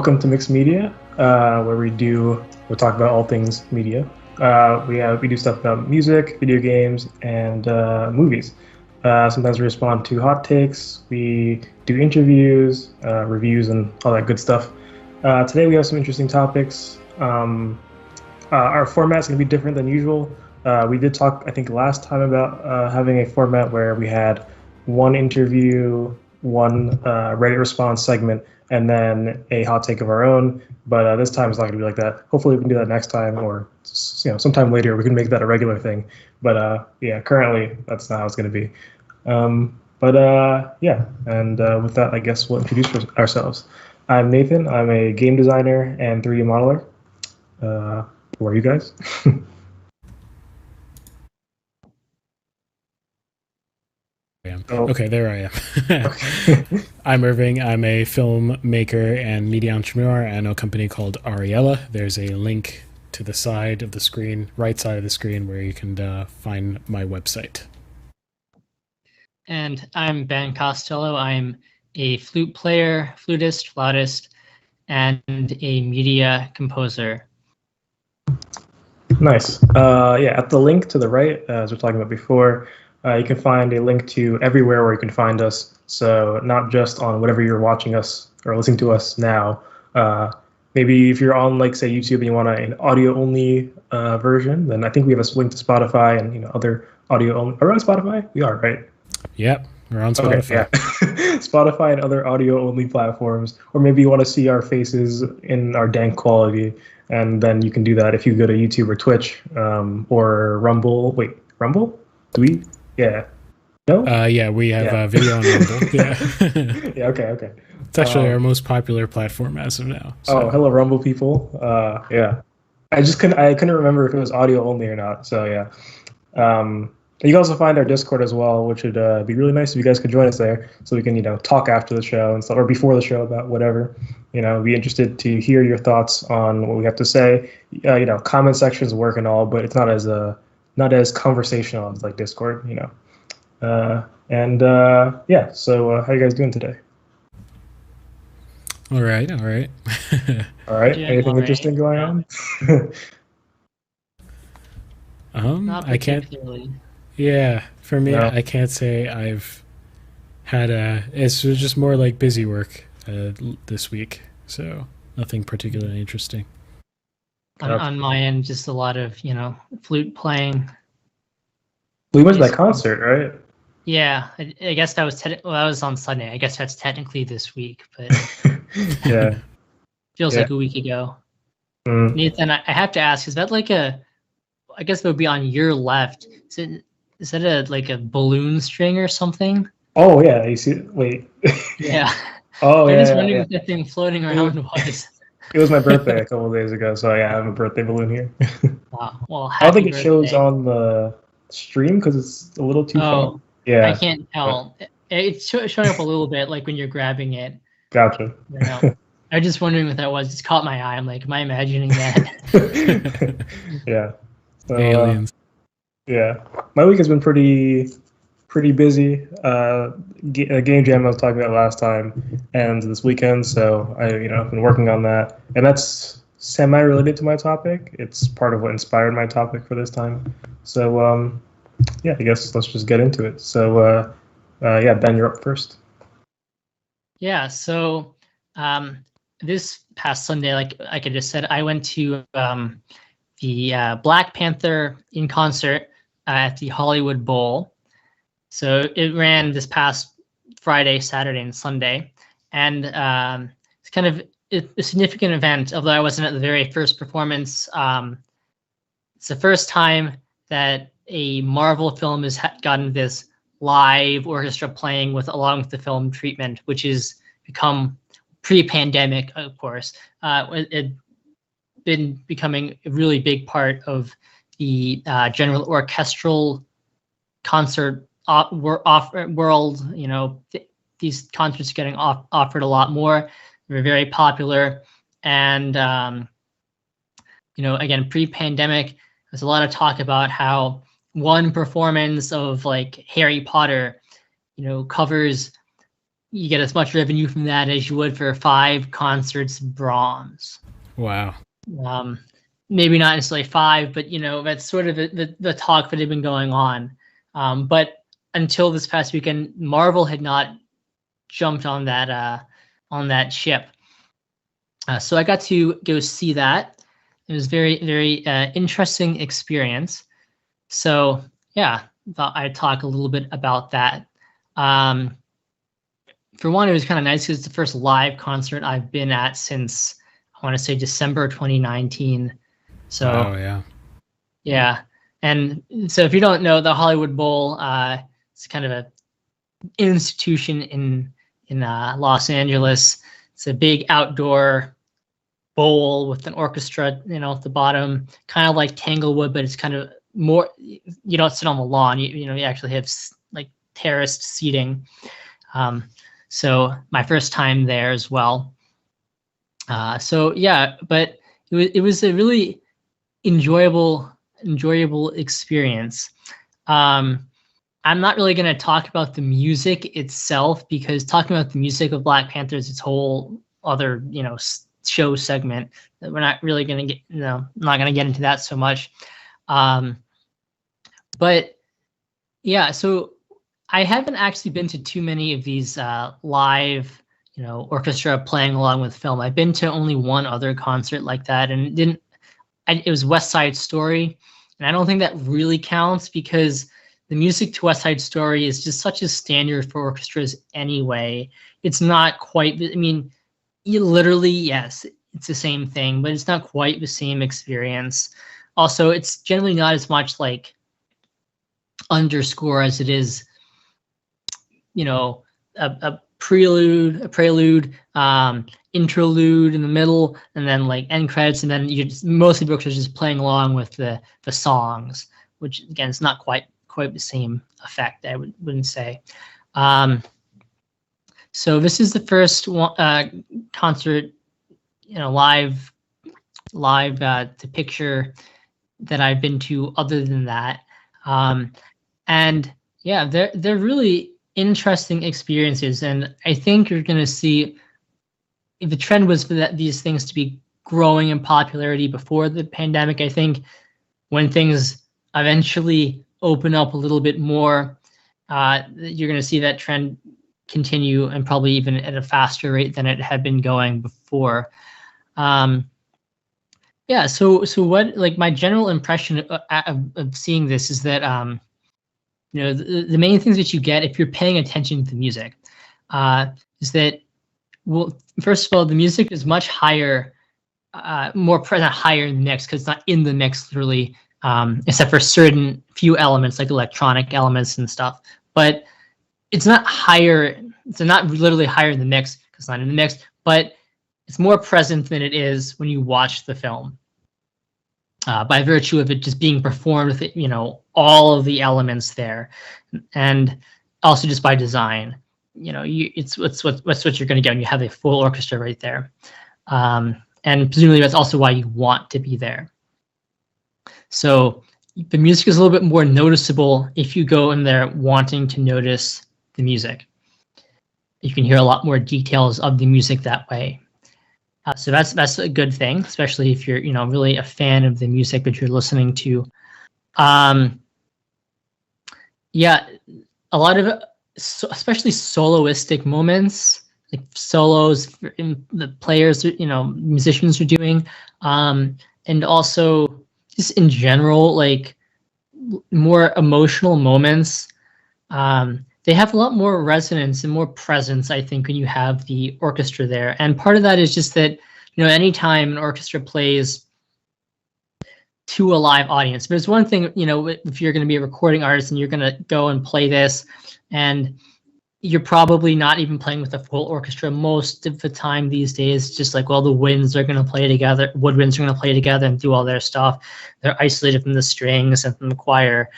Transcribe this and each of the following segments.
Welcome to Mixed Media, where we'll talk about all things media. We do stuff about music, video games, and movies. Sometimes we respond to hot takes. We do interviews, reviews, and all that good stuff. Today we have some interesting topics. Our format's going to be different than usual. We did talk, I think, last time about having a format where we had one interview, one Reddit response segment, and then a hot take of our own. But this time it's not going to be like that. Hopefully we can do that next time, or sometime later we can make that a regular thing. But currently that's not how it's going to be. And with that, I guess we'll introduce ourselves. I'm Nathan. I'm a game designer and 3D modeler. Who are you guys? Okay, there I am. I'm Irving. I'm a filmmaker and media entrepreneur. I own a company called Ariella. There's a link to the side of the screen, right side of the screen, where you can find my website. And I'm Ben Costello. I'm a flute player, flutist, flautist, and a media composer. Nice. At the link to the right, as we're talking about before, you can find a link to everywhere where you can find us. So not just on whatever you're watching us or listening to us now. Maybe if you're on, like, say, YouTube and you want an audio-only version, then I think we have a link to Spotify and other audio-only. Are we on Spotify? We are, right? Yep, we're on Spotify. Okay, yeah. Spotify and other audio-only platforms. Or maybe you want to see our faces in our dank quality, and then you can do that if you go to YouTube or Twitch or Rumble. Wait, Rumble? Do we? Yeah. No? We have video on Rumble. Yeah. Yeah, okay. It's actually our most popular platform as of now. So. Oh, hello, Rumble people. Yeah. I couldn't remember if it was audio only or not. So, yeah. You can also find our Discord as well, which would be really nice if you guys could join us there, so we can, talk after the show and stuff, or before the show about whatever. Be interested to hear your thoughts on what we have to say. Comment sections work and all, but it's not as conversational as like Discord. So how you guys doing today? All right. All right. Anything interesting going on? Not I can't. Yeah, for me, no. I can't say I've had it's just more like busy work this week, so nothing particularly interesting. On my end, just a lot of flute playing. We went to that concert, right? Yeah, I guess that was that was on Sunday. I guess that's technically this week, but yeah, feels like a week ago. Nathan, I have to ask: is that like I guess it would be on your left? Is that a balloon string or something? Oh yeah, you see? Wait. Yeah. Oh yeah. I was wondering what that thing floating around was. It was my birthday a couple of days ago, so yeah, I have a birthday balloon here. Wow. Well, I don't think it shows on the stream because it's a little too far. Yeah. I can't tell. It's showing up a little bit, like when you're grabbing it. Gotcha. I was just wondering what that was. It's caught my eye. I'm like, am I imagining that? Yeah. So, aliens. Yeah, my week has been pretty busy. Game jam I was talking about last time, and this weekend. So I've been working on that, and that's semi-related to my topic. It's part of what inspired my topic for this time. So I guess let's just get into it. So Ben, you're up first. Yeah. So this past Sunday, like I just said, I went to the Black Panther in concert at the Hollywood Bowl. So it ran this past Friday, Saturday, and Sunday. And it's kind of a significant event, although I wasn't at the very first performance. It's the first time that a Marvel film has gotten this live orchestra playing along with the film treatment, which has become pre-pandemic, of course. It been becoming a really big part of the general orchestral concert world. These concerts are getting offered a lot more. They're very popular, and again, pre-pandemic, there's a lot of talk about how one performance of like Harry Potter, covers you get as much revenue from that as you would for 5 concerts Brahms. Wow. Maybe not necessarily 5, but that's sort of the talk that had been going on. But until this past weekend, Marvel had not jumped on that ship. So I got to go see that. It was very, very interesting experience. So yeah, thought I'd talk a little bit about that. For one, it was kind of nice because it's the first live concert I've been at since, I want to say, December 2019. So yeah. And so if you don't know, the Hollywood Bowl, it's kind of an institution in Los Angeles. It's a big outdoor bowl with an orchestra, at the bottom, kind of like Tanglewood, but it's kind of more, you don't sit on the lawn. You actually have like terraced seating. So my first time there as well. So yeah, but it was a really enjoyable experience. I'm not really going to talk about the music itself, because talking about the music of Black Panther is its whole other, show segment that we're not really going to get, not going to get into that so much. But yeah, so I haven't actually been to too many of these live, orchestra playing along with film. I've been to only one other concert like that, and it was West Side Story. And I don't think that really counts, because the music to West Side Story is just such a standard for orchestras anyway. It's not quite, literally, yes, it's the same thing, but it's not quite the same experience. Also, it's generally not as much like underscore as it is, a prelude, interlude in the middle, and then like end credits, and then mostly books are just playing along with the songs, which again is not quite the same effect, I wouldn't say. So this is the first concert, live to picture that I've been to other than that. And yeah, they're really interesting experiences, and I think you're going to see, if the trend was for these things to be growing in popularity before the pandemic, I think when things eventually open up a little bit more, you're going to see that trend continue, and probably even at a faster rate than it had been going before. Yeah, so what, like, my general impression of seeing this is that the main things that you get if you're paying attention to the music is that, well, first of all, the music is much higher, more present higher in the mix, because it's not in the mix literally, except for certain few elements like electronic elements and stuff. But it's not higher, it's not literally higher in the mix because it's not in the mix, but it's more present than it is when you watch the film. By virtue of it just being performed with, all of the elements there, and also just by design, it's what you're going to get when you have a full orchestra right there, and presumably that's also why you want to be there. So the music is a little bit more noticeable if you go in there wanting to notice the music. You can hear a lot more details of the music that way. So that's a good thing, especially if you're really a fan of the music that you're listening to. Yeah, a lot of especially soloistic moments, like solos in the players, musicians are doing, and also just in general, like more emotional moments. They have a lot more resonance and more presence, I think, when you have the orchestra there. And part of that is just that, anytime an orchestra plays to a live audience, but it's one thing, if you're going to be a recording artist and you're going to go and play this, and you're probably not even playing with a full orchestra most of the time these days, just like, well, the winds are going to play together, woodwinds are going to play together and do all their stuff. They're isolated from the strings and from the choir.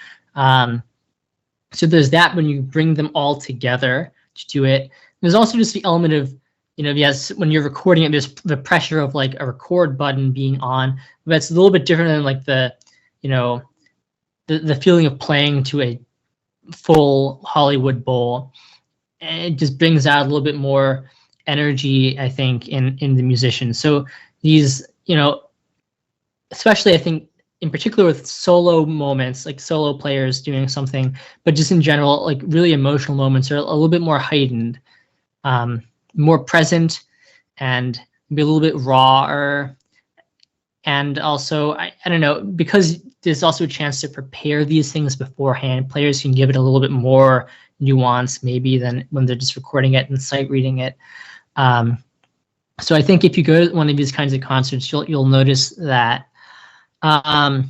So there's that when you bring them all together to do it. There's also just the element of, yes, when you're recording it, there's the pressure of like a record button being on. But it's a little bit different than like the feeling of playing to a full Hollywood Bowl. it just brings out a little bit more energy, I think, in the musicians. So these, especially I think in particular with solo moments, like solo players doing something, but just in general, like really emotional moments are a little bit more heightened, more present, and be a little bit rawer. And also, I don't know, because there's also a chance to prepare these things beforehand, players can give it a little bit more nuance maybe than when they're just recording it and sight reading it. So I think if you go to one of these kinds of concerts, you'll notice that. The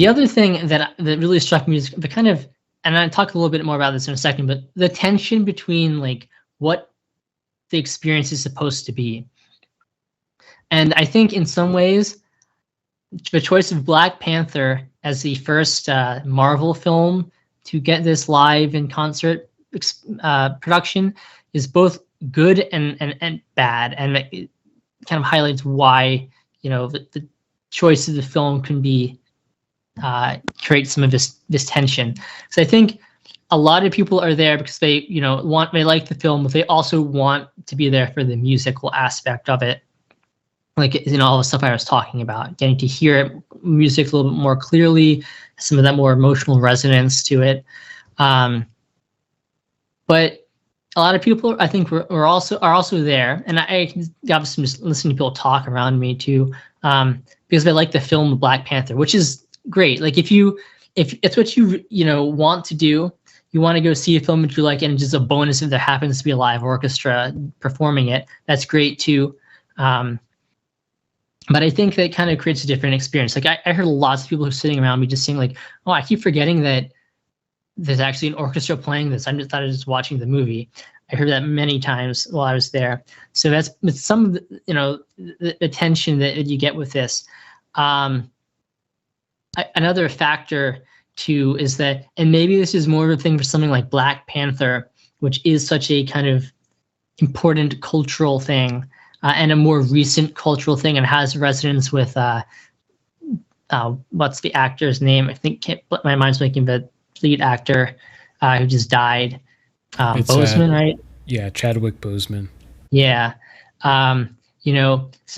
other thing that really struck me is the kind of, and I'll talk a little bit more about this in a second, but the tension between like what the experience is supposed to be. And I think in some ways, the choice of Black Panther as the first Marvel film to get this live in concert production is both good and bad, and it kind of highlights why the choice of the film can be create some of this tension. So I think a lot of people are there because they they like the film, but they also want to be there for the musical aspect of it. Like, all the stuff I was talking about, getting to hear music a little bit more clearly, some of that more emotional resonance to it. But a lot of people, I think, are also there, and I can obviously just listening to people talk around me too, because they like the film Black Panther, which is great. Like, if it's what you want to do, you want to go see a film that you like, and just a bonus if there happens to be a live orchestra performing it, that's great too. But I think that kind of creates a different experience. Like, I heard lots of people who are sitting around me just saying like, oh, I keep forgetting that there's actually an orchestra playing this. I thought I was just watching the movie. I heard that many times while I was there. So that's some of the tension that you get with this. Another factor too is that, and maybe this is more of a thing for something like Black Panther, which is such a kind of important cultural thing, and a more recent cultural thing, and has resonance with what's the actor's name? I think my mind's making the lead actor who just died. Boseman, right? Yeah, Chadwick Boseman. Yeah. So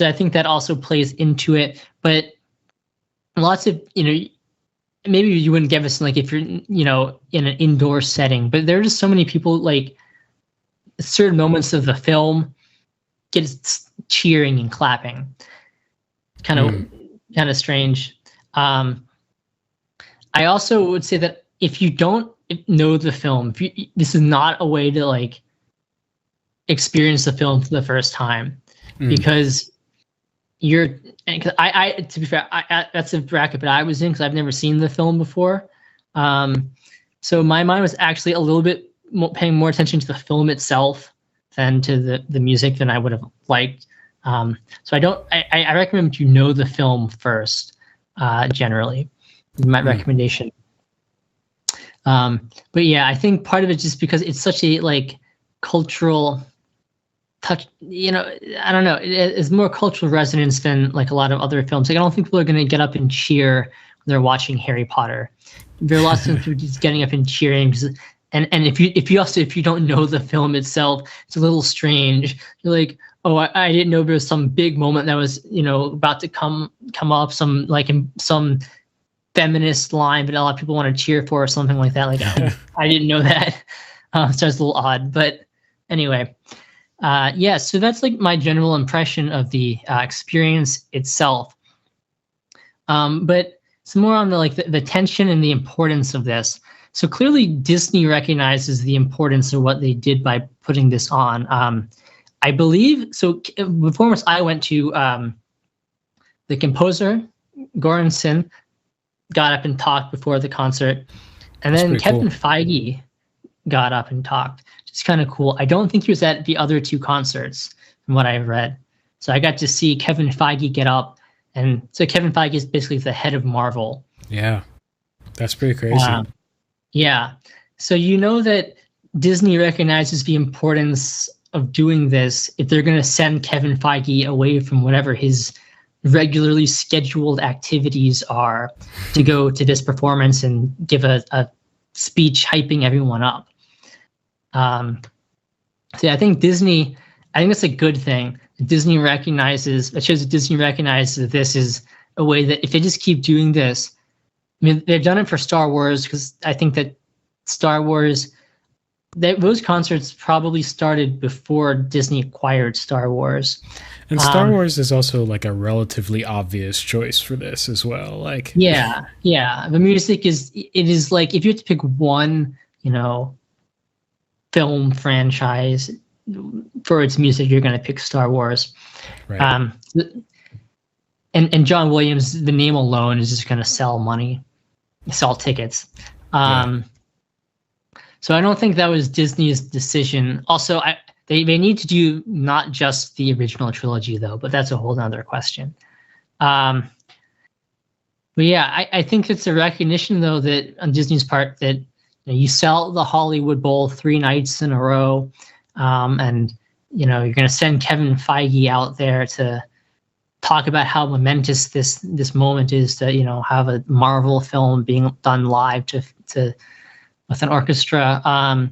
I think that also plays into it. But lots of, maybe you wouldn't give us like if you're, in an indoor setting, but there are just so many people, like certain moments of the film get cheering and clapping. Kind of strange. I also would say that if you don't know the film, this is not a way to like experience the film for the first time, because I to be fair, that's a bracket that I was in because I've never seen the film before. So my mind was actually a little bit paying more attention to the film itself than to the music than I would have liked. So I recommend you know the film first, generally, my recommendation. But yeah, I think part of it just because it's such a like cultural touch, I don't know, it's more cultural resonance than like a lot of other films. Like, I don't think people are going to get up and cheer when they're watching Harry Potter. There are lots of people just getting up and cheering and if you don't know the film itself, it's a little strange. You're like, oh, I didn't know there was some big moment that was, about to come up, some feminist line, but a lot of people want to cheer for or something like that. Like, I didn't know that. So it's a little odd, but anyway, so that's like my general impression of the experience itself. But some more on the tension and the importance of this. So clearly Disney recognizes the importance of what they did by putting this on. I believe, so the performance I went to, the composer, Goranson, got up and talked before the concert. And then Kevin Feige got up and talked. It's kind of cool. I don't think he was at the other two concerts from what I've read. So I got to see Kevin Feige get up. And so Kevin Feige is basically the head of Marvel. Yeah. That's pretty crazy. Yeah. So that Disney recognizes the importance of doing this if they're going to send Kevin Feige away from whatever his regularly scheduled activities are to go to this performance and give a speech hyping everyone up. So yeah, I think that's a good thing. It shows that Disney recognizes that this is a way that if they just keep doing this, I mean, they've done it for Star Wars, because I think that Star Wars, those concerts probably started before Disney acquired Star Wars. And Star Wars is also like a relatively obvious choice for this as well. Like, yeah. The music is like, if you have to pick one, film franchise for its music, you're going to pick Star Wars. right. And John Williams, the name alone is just going to sell tickets. So I don't think that was Disney's decision. Also, they need to do not just the original trilogy, though, but that's a whole nother question. But yeah, I think it's a recognition, though, that on Disney's part, that you sell the Hollywood Bowl 3 nights in a row, and you're going to send Kevin Feige out there to talk about how momentous this moment is, to have a Marvel film being done live with an orchestra.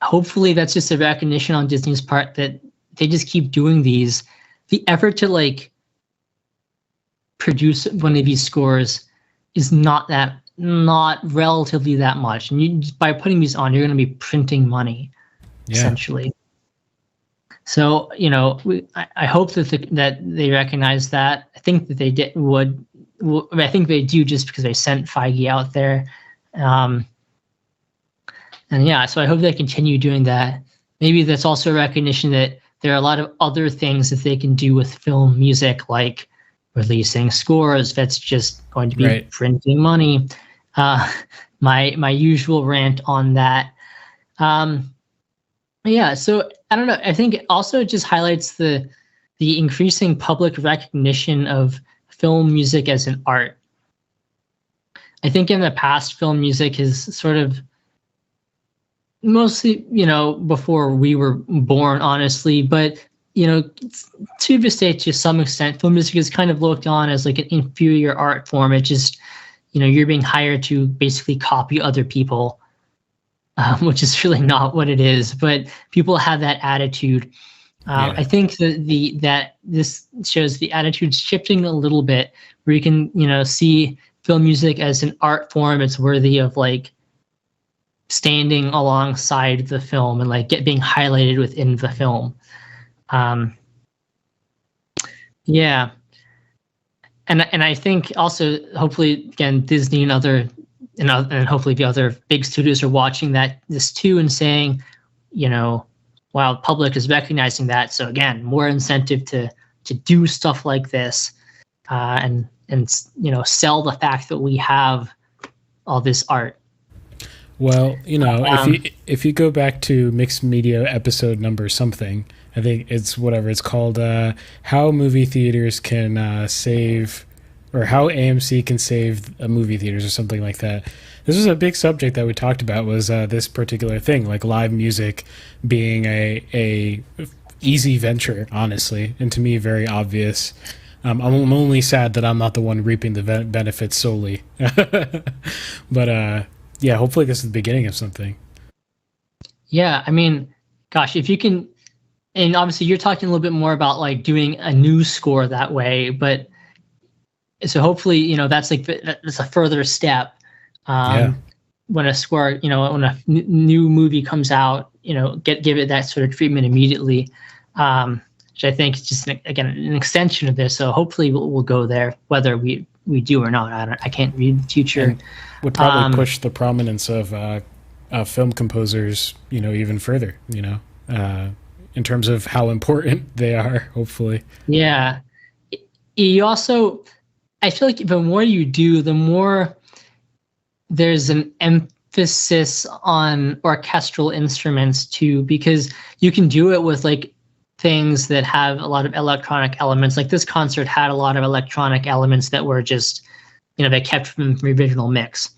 Hopefully that's just a recognition on Disney's part that they just keep doing these. The effort to produce one of these scores is not relatively that much. And by putting these on, you're going to be printing money, essentially. So, I hope that they recognize that. I think that they I think they do, just because they sent Feige out there. So I hope they continue doing that. Maybe that's also a recognition that there are a lot of other things that they can do with film music, like releasing scores. That's just going to be printing money. My usual rant on that. So I don't know. I think it also just highlights the increasing public recognition of film music as an art. I think in the past, film music has sort of mostly, before we were born, honestly, but, to this day, to some extent, film music is kind of looked on as like an inferior art form. It just, you're being hired to basically copy other people, which is really not what it is, but people have that attitude. I think that this shows the attitude shifting a little bit, where you can, see film music as an art form. It's worthy of standing alongside the film and being highlighted within the film. And I think also, hopefully, again, Disney and hopefully the other big studios are watching this too, and saying, wow, the public is recognizing that. So again, more incentive to do stuff like this, and sell the fact that we have all this art. Well, if you go back to Mixed Media episode number something, I think it's whatever it's called, how movie theaters can save, or how AMC can save movie theaters, or something like that. This was a big subject that we talked about, was this particular thing, like live music being a easy venture, honestly, and to me very obvious. I'm only sad that I'm not the one reaping the benefits solely. But hopefully this is the beginning of something. Yeah, I mean, gosh, if you can, and obviously you're talking a little bit more about doing a new score that way, but so hopefully, that's that's a further step. When a score, when a new movie comes out, give it that sort of treatment immediately. Which I think is just an extension of this. So hopefully we'll go there, whether we do or not. I can't read the future. And would probably push the prominence of film composers, even further. In terms of how important they are. Hopefully. Yeah. You also, I feel like the more you do, the more there's an emphasis on orchestral instruments too, because you can do it with things that have a lot of electronic elements. Like this concert had a lot of electronic elements that were just, they kept from the original mix.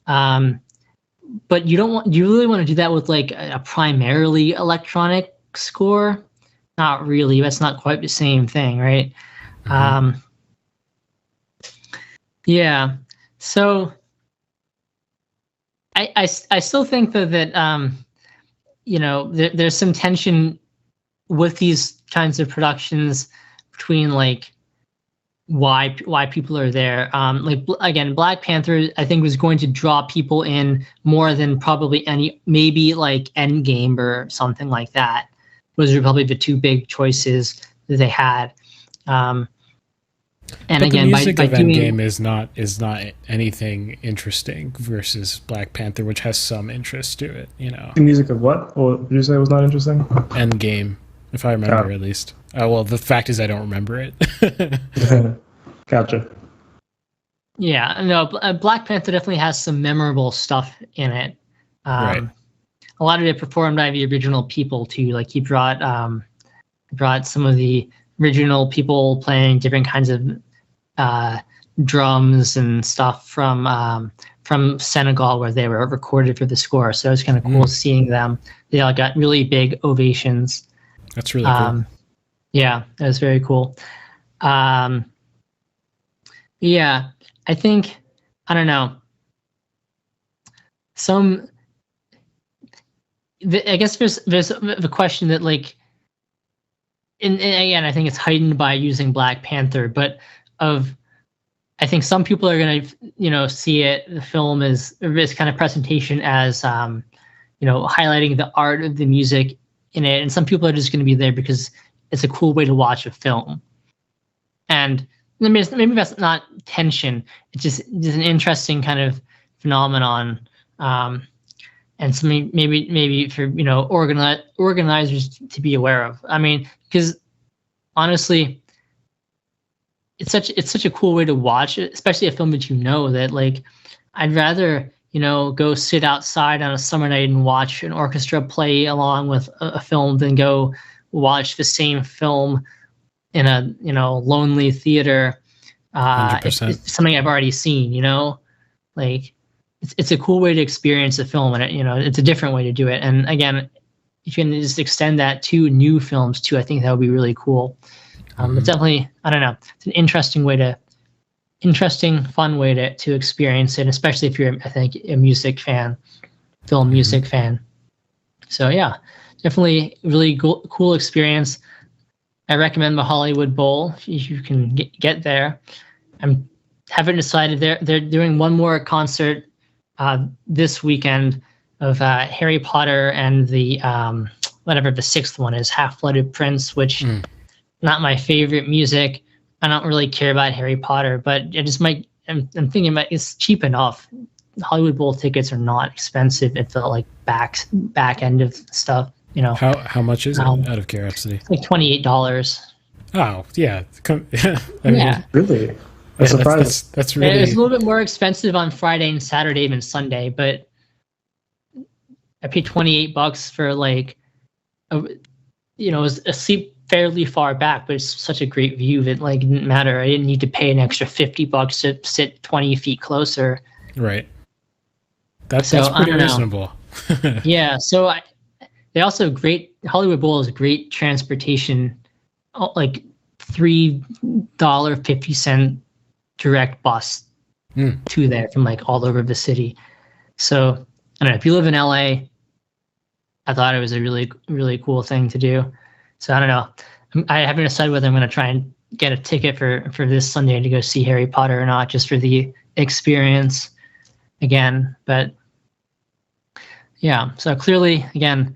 But you really want to do that with a primarily electronic score? Not really. That's not quite the same thing, right? Mm-hmm. So I still think that there's some tension with these kinds of productions between like why people are there. Again, Black Panther I think was going to draw people in more than probably maybe like Endgame or something like that. Those are probably the two big choices that they had. And but again, the music by of doing Endgame is not anything interesting versus Black Panther, which has some interest to it. The music of what? Or did you say it was not interesting? Endgame, if I remember at least. Well, the fact is I don't remember it. Gotcha. Yeah, no, Black Panther definitely has some memorable stuff in it. Right. A lot of it performed by the original people too. Like he brought some of the original people playing different kinds of drums and stuff from Senegal, where they were recorded for the score. So it was kind of cool seeing them. They all got really big ovations. That's really cool. Yeah, that was very cool. Yeah, I think, I don't know. I guess there's the question that like, and again, I think it's heightened by using Black Panther, but I think some people are going to, see the film as this kind of presentation as, highlighting the art of the music in it. And some people are just going to be there because it's a cool way to watch a film. And maybe that's not tension. It's just an interesting kind of phenomenon. And so maybe for, organizers to be aware of. I mean, because honestly, it's such a cool way to watch it, especially a film that that like, I'd rather, go sit outside on a summer night and watch an orchestra play along with a film than go watch the same film in a, lonely theater. It's something I've already seen, like it's a cool way to experience a film, and it's a different way to do it. And again, if you can just extend that to new films too, I think that would be really cool. But definitely, I don't know, it's an interesting, fun way to experience it, especially if you're, I think, a music fan, film music fan. So yeah, definitely really cool experience. I recommend the Hollywood Bowl if you can get there. I haven't decided. They're doing one more concert this weekend of Harry Potter and the whatever the sixth one is, Half-Blooded Prince, which not my favorite music. I don't really care about Harry Potter, but I just might. I'm thinking about it's cheap enough. Hollywood Bowl tickets are not expensive at the like back end of stuff. How much is it, out of curiosity? It's like $28. Oh yeah, Really? That's surprising. That's really. It's a little bit more expensive on Friday and Saturday than Sunday, but I paid $28 for like, it was a seat fairly far back, but it's such a great view that like it didn't matter. I didn't need to pay an extra $50 to sit 20 feet closer. Right. That's pretty reasonable. Yeah. So they also Hollywood Bowl is a great transportation, like $3.50 direct bus to there from like all over the city. So I don't know, if you live in LA, I thought it was a really, really cool thing to do. So I don't know. I haven't decided whether I'm going to try and get a ticket for this Sunday to go see Harry Potter or not, just for the experience again. But yeah, so clearly, again,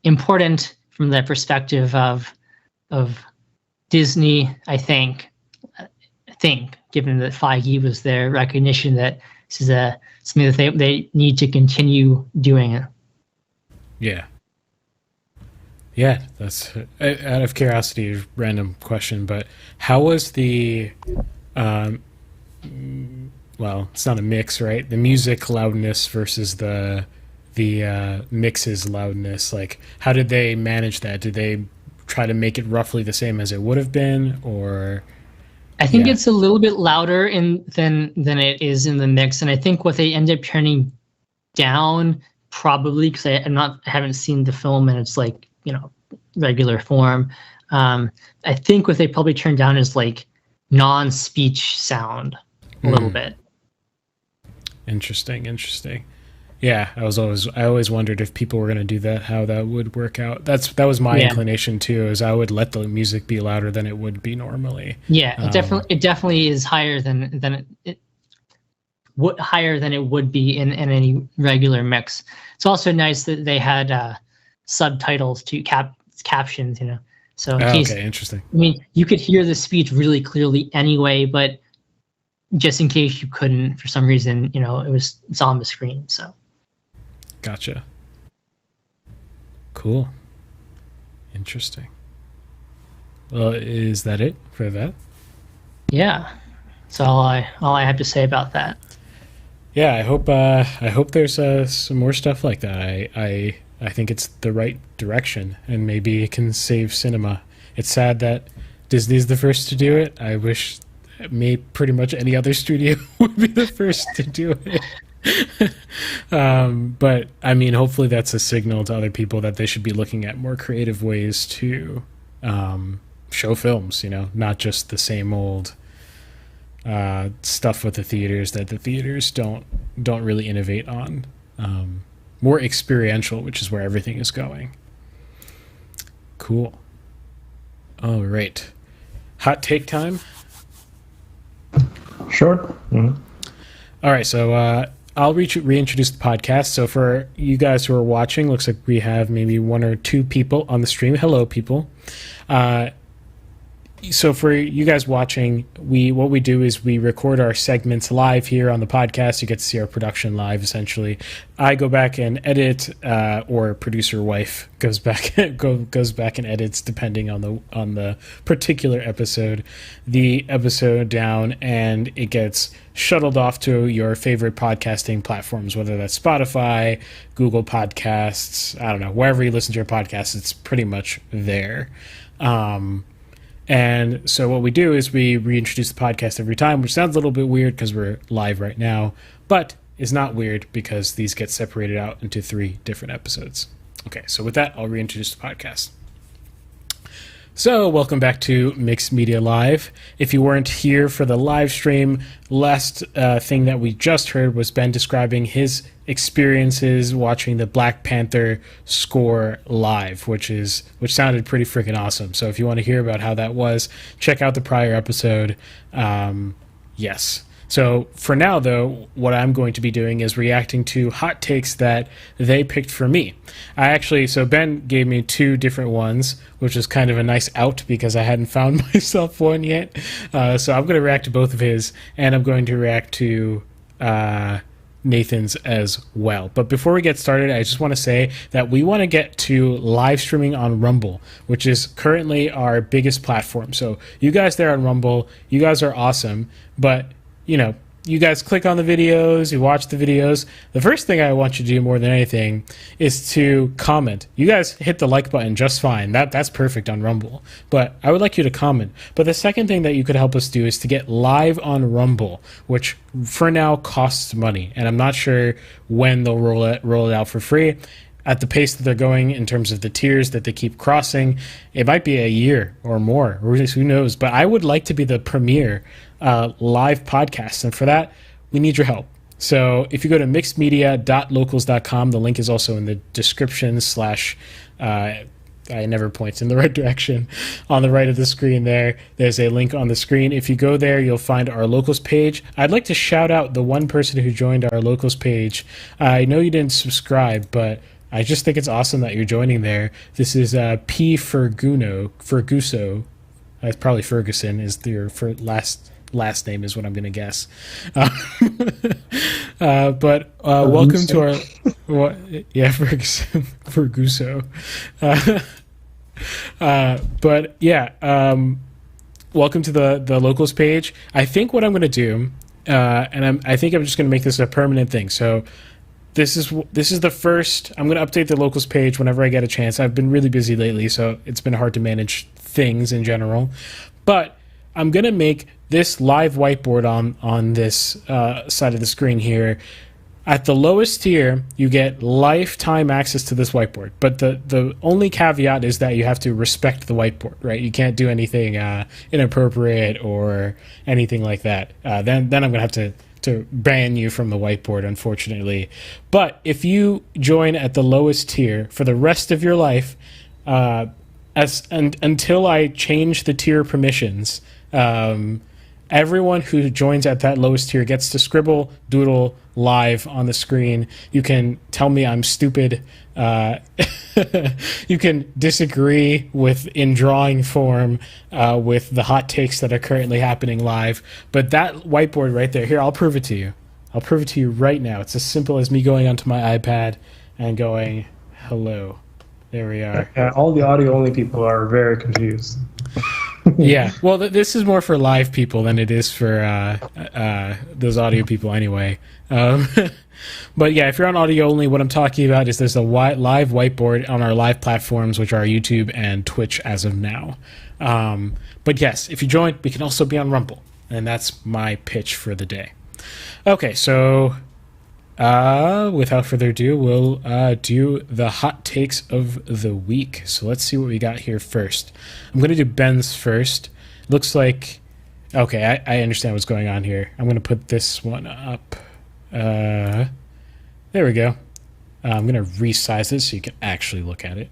important from the perspective of Disney, I think, given that Feige was there, recognition that this is something that they need to continue doing it. Yeah. Yeah, that's out of curiosity, a random question, but how was the well, it's not a mix, right? The music loudness versus the mix's loudness. Like, how did they manage that? Did they try to make it roughly the same as it would have been, or? I think it's a little bit louder than it is in the mix, and I think what they end up turning down, probably because I haven't seen the film and it's like regular form. I think what they probably turned down is like non-speech sound a little bit. Interesting. Yeah, I always wondered if people were going to do that, how that would work out. That was my inclination too, is I would let the music be louder than it would be normally. Yeah, it definitely is higher than it would be in any regular mix. It's also nice that they had subtitles to captions, So in case, okay, interesting. I mean, you could hear the speech really clearly anyway, but just in case you couldn't for some reason, it's on the screen. So. Gotcha. Cool. Interesting. Well, is that it for that? Yeah. That's all I have to say about that. Yeah, I hope there's some more stuff like that. I think it's the right direction, and maybe it can save cinema. It's sad that Disney's the first to do it. I wish pretty much any other studio would be the first to do it. But I mean, hopefully that's a signal to other people that they should be looking at more creative ways to show films, not just the same old stuff with the theaters that the theaters don't really innovate on. More experiential, which is where everything is going. Cool. All right. Hot take time? Sure. Mm-hmm. All right, so I'll reintroduce the podcast. So for you guys who are watching, looks like we have maybe 1 or 2 people on the stream. Hello, people. So for you guys watching, what we do is we record our segments live here on the podcast. You get to see our production live, essentially. I go back and edit, or producer wife goes back and edits, depending on the particular episode, the episode down, and it gets shuttled off to your favorite podcasting platforms, whether that's Spotify, Google Podcasts, I don't know, wherever you listen to your podcasts, it's pretty much there. And so what we do is we reintroduce the podcast every time, which sounds a little bit weird because we're live right now, but is not weird because these get separated out into 3 different episodes. Okay, so with that, I'll reintroduce the podcast. So welcome back to Mixed Media Live. If you weren't here for the live stream, last thing that we just heard was Ben describing his experiences watching the Black Panther score live, which sounded pretty freaking awesome. So if you want to hear about how that was, check out the prior episode. Yes. So for now, though, what I'm going to be doing is reacting to hot takes that they picked for me. So Ben gave me 2 different ones, which is kind of a nice out because I hadn't found myself one yet. So I'm going to react to both of his, and I'm going to react to Nathan's as well. But before we get started, I just want to say that we want to get to live streaming on Rumble, which is currently our biggest platform. So you guys there on Rumble, you guys are awesome, but you guys click on the videos, you watch the videos. The first thing I want you to do more than anything is to comment. You guys hit the like button just fine. That's perfect on Rumble. But I would like you to comment. But the second thing that you could help us do is to get live on Rumble, which for now costs money. And I'm not sure when they'll roll it out for free. At the pace that they're going in terms of the tiers that they keep crossing, it might be a year or more, or who knows. But I would like to be the premier live podcast, and for that, we need your help. So if you go to mixedmedia.locals.com, the link is also in the description / I never point in the right direction. On the right of the screen there's a link on the screen. If you go there, you'll find our locals page. I'd like to shout out the one person who joined our locals page. I know you didn't subscribe, but I just think it's awesome that you're joining there. This is P. Ferguso. It's probably Ferguson is your last name is what I'm going to guess. But welcome to our... Ferguso. But yeah, welcome to the locals page. I think what I'm going to do, and I think I'm just going to make this a permanent thing. So this is the first. I'm going to update the locals page whenever I get a chance. I've been really busy lately, so it's been hard to manage things in general. But I'm going to make this live whiteboard on this side of the screen here At the lowest tier, you get lifetime access to this whiteboard. But the only caveat is that you have to respect the whiteboard, right? You can't do anything inappropriate or anything like that. Then I'm going to have to ban you from the whiteboard, unfortunately. But if you join at the lowest tier for the rest of your life, until I change the tier permissions, everyone who joins at that lowest tier gets to scribble, doodle live on the screen. You can tell me I'm stupid. You can disagree in drawing form with the hot takes that are currently happening live. But that whiteboard right there, here, I'll prove it to you. I'll prove it to you right now. It's as simple as me going onto my iPad and going, hello. There we are. All the audio-only people are very confused. Yeah, well, this is more for live people than it is for those audio people anyway. But yeah, if you're on audio only, what I'm talking about is there's a live whiteboard on our live platforms, which are YouTube and Twitch as of now. But yes, if you join, we can also be on Rumble. And that's my pitch for the day. Okay, so without further ado, we'll do the hot takes of the week. So let's see what we got here first. I'm going to do Ben's first. Looks like... Okay, I understand what's going on here. I'm going to put this one up. There we go. I'm going to resize this so you can actually look at it.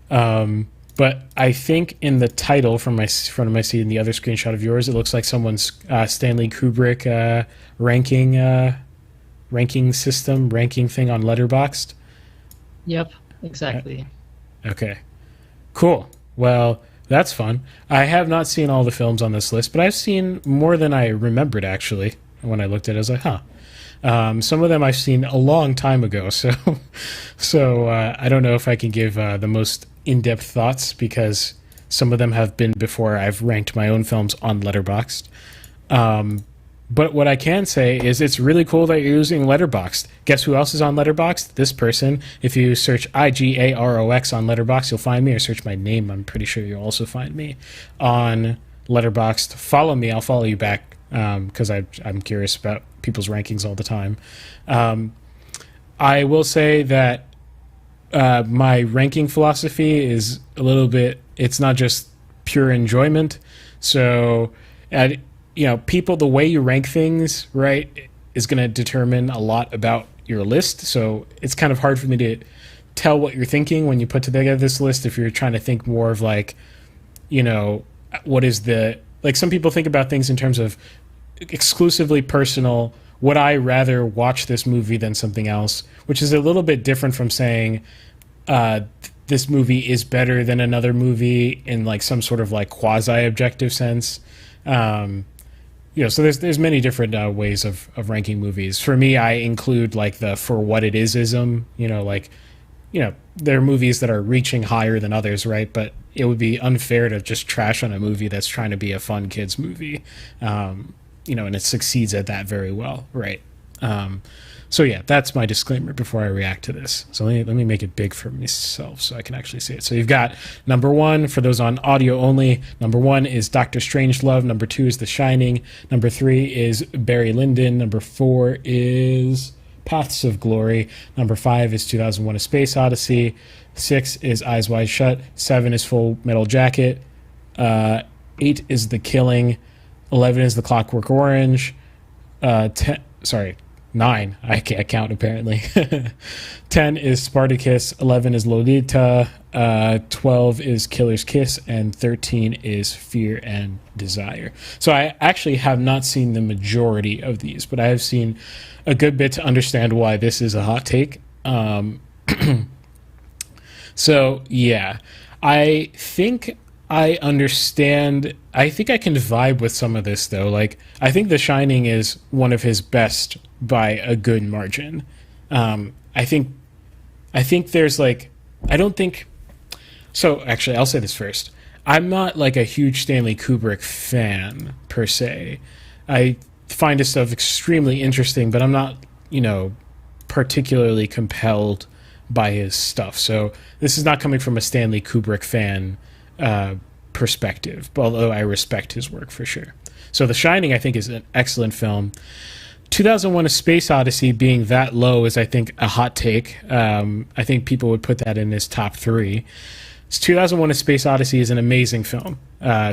But I think in the title from my front of my seat in the other screenshot of yours, it looks like someone's Stanley Kubrick ranking system, ranking thing on Letterboxd. Yep, exactly. Okay, cool. Well, that's fun. I have not seen all the films on this list, but I've seen more than I remembered, actually. When I looked at it, I was like, huh. Some of them I've seen a long time ago, so I don't know if I can give the most in-depth thoughts, because some of them have been before I've ranked my own films on Letterboxd. But what I can say is it's really cool that you're using Letterboxd. Guess who else is on Letterboxd? This person. If you search IGAROX on Letterboxd, you'll find me, or search my name. I'm pretty sure you'll also find me on Letterboxd. Follow me. I'll follow you back because I'm curious about people's rankings all the time. I will say that my ranking philosophy is a little bit, it's not just pure enjoyment. So, people, the way you rank things, right, is going to determine a lot about your list. So it's kind of hard for me to tell what you're thinking when you put together this list if you're trying to think more of like, what is the, like some people think about things in terms of exclusively personal, would I rather watch this movie than something else, which is a little bit different from saying this movie is better than another movie in like some sort of like quasi-objective sense. So there's many different ways of ranking movies. For me, I include like the for what it is-ism, there are movies that are reaching higher than others, right? But it would be unfair to just trash on a movie that's trying to be a fun kids movie, and it succeeds at that very well, right? So yeah, that's my disclaimer before I react to this. So let me make it big for myself so I can actually see it. So you've got number 1, for those on audio only, number 1 is Doctor Strangelove, number 2 is The Shining, number 3 is Barry Lyndon, number 4 is Paths of Glory, number 5 is 2001: A Space Odyssey, 6 is Eyes Wide Shut, 7 is Full Metal Jacket, 8 is The Killing, 11 is The Clockwork Orange, 9. I can't count, apparently. 10 is Spartacus, 11 is Lolita, 12 is Killer's Kiss, and 13 is Fear and Desire. So I actually have not seen the majority of these, but I have seen a good bit to understand why this is a hot take. So, yeah. I think I understand. I think I can vibe with some of this, though. Like, I think The Shining is one of his best by a good margin. I think there's like, I don't think. So actually, I'll say this first. I'm not like a huge Stanley Kubrick fan per se. I find his stuff extremely interesting, but I'm not, particularly compelled by his stuff. So this is not coming from a Stanley Kubrick fan perspective, although I respect his work for sure. So The Shining, I think, is an excellent film. 2001: A Space Odyssey being that low is, I think, a hot take. I think people would put that in his top 3. 2001: A Space Odyssey is an amazing film.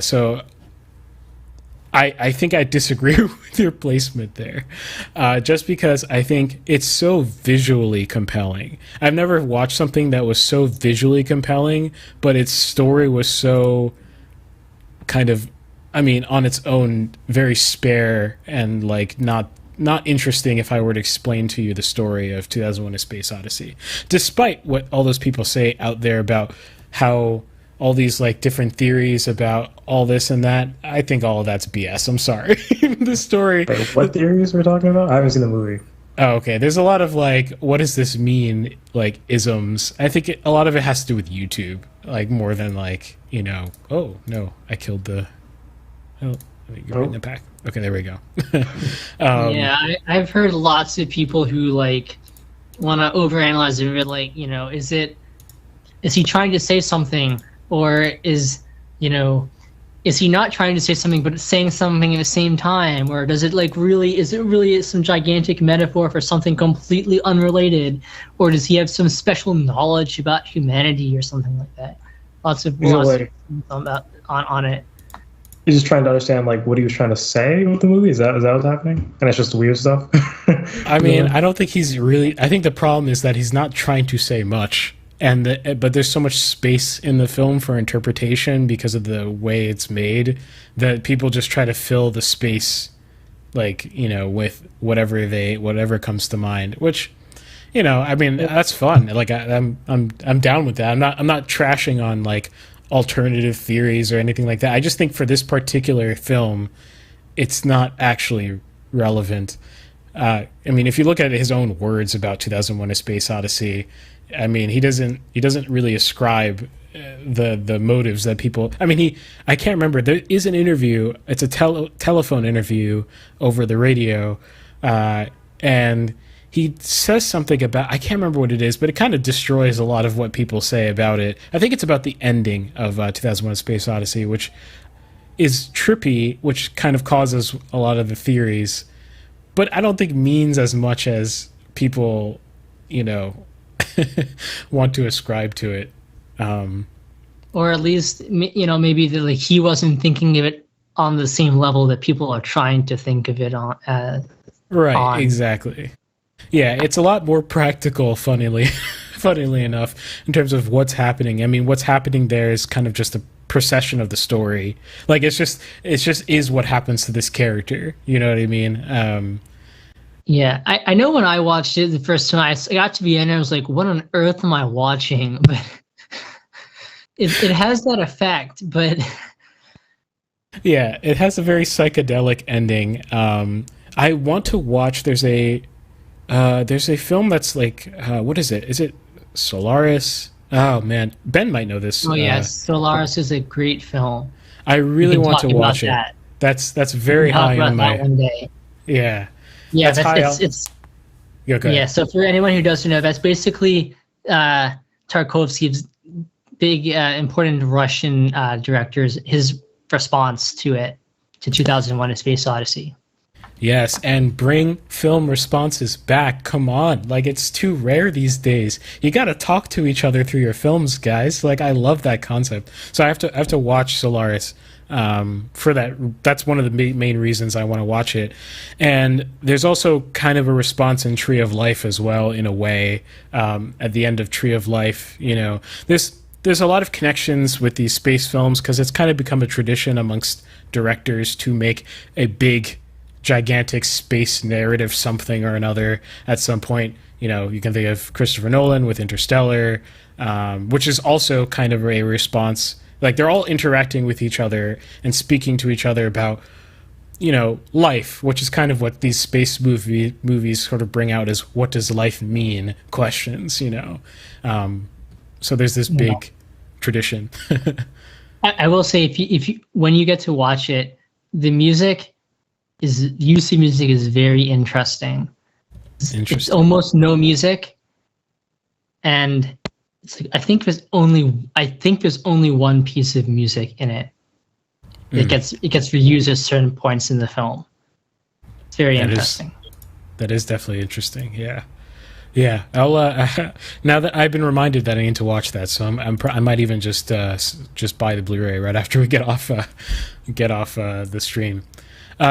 So I think I disagree with your placement there, just because I think it's so visually compelling. I've never watched something that was so visually compelling, but its story was so kind of, I mean, on its own, very spare and like not interesting if I were to explain to you the story of 2001: A Space Odyssey. Despite what all those people say out there about how all these like different theories about all this and that, I think all of that's BS. I'm sorry. The story. Wait, what theories we're talking about? I haven't seen the movie. Oh, okay. There's a lot of like, what does this mean? Like isms. I think a lot of it has to do with YouTube, like more than like, you know, oh no, I killed the. Oh, you're right in the pack. Okay, there we go. Yeah, I've heard lots of people who like want to overanalyze it. Like, you know, is he trying to say something, or is he not trying to say something but saying something at the same time, or is it really some gigantic metaphor for something completely unrelated, or does he have some special knowledge about humanity or something like that? Lots of on it. He's just trying to understand like what he was trying to say with the movie. Is that what's happening? And it's just weird stuff. I mean, I don't think he's really. I think the problem is that he's not trying to say much, but there's so much space in the film for interpretation because of the way it's made that people just try to fill the space, like, you know, with whatever comes to mind. Which, you know, I mean, that's fun. Like I'm down with that. I'm not trashing on like alternative theories or anything like that. I just think for this particular film, it's not actually relevant. I mean, if you look at his own words about 2001: A Space Odyssey, I mean, he doesn't really ascribe the motives that people. I mean, I can't remember. There is an interview. It's a telephone interview over the radio, and he says something about, I can't remember what it is, but it kind of destroys a lot of what people say about it. I think it's about the ending of 2001: A Space Odyssey, which is trippy, which kind of causes a lot of the theories, but I don't think means as much as people, you know, want to ascribe to it. Or at least, you know, maybe like he wasn't thinking of it on the same level that people are trying to think of it on. Right, exactly. Yeah, it's a lot more practical, funnily enough, in terms of what's happening. I mean, what's happening there is kind of just a procession of the story. Like, it's just is what happens to this character. You know what I mean? Yeah, I know when I watched it the first time, I got to the end, I was like, what on earth am I watching? But it has that effect, but... Yeah, it has a very psychedelic ending. I want to watch, there's a film that's like, what is it? Is it Solaris? Oh man, Ben might know this. Oh yes, Solaris is a great film. I really want to watch it. That's very high on my. One day. Yeah. Yeah, it's. Yeah, go ahead. Yeah, so for anyone who doesn't know, that's basically Tarkovsky's big, important Russian director's his response to 2001: A Space Odyssey. Yes, and bring film responses back. Come on. Like, it's too rare these days. You got to talk to each other through your films, guys. Like, I love that concept. So I have to watch Solaris for that. That's one of the main reasons I want to watch it. And there's also kind of a response in Tree of Life as well, in a way. At the end of Tree of Life, you know, there's a lot of connections with these space films because it's kind of become a tradition amongst directors to make a big gigantic space narrative something or another at some point. You know, you can think of Christopher Nolan with Interstellar, which is also kind of a response. Like, they're all interacting with each other and speaking to each other about, you know, life, which is kind of what these space movies sort of bring out, is what does life mean questions, you know. So there's this big tradition. I will say, if you when you get to watch it, the UC music is very interesting. It's almost no music, and it's like, I think there's only one piece of music in it. It gets reused at certain points in the film. It's very interesting. That is definitely interesting. Yeah. Yeah, I'll now that I've been reminded that I need to watch that, so I might even just buy the Blu-ray right after we get off the stream.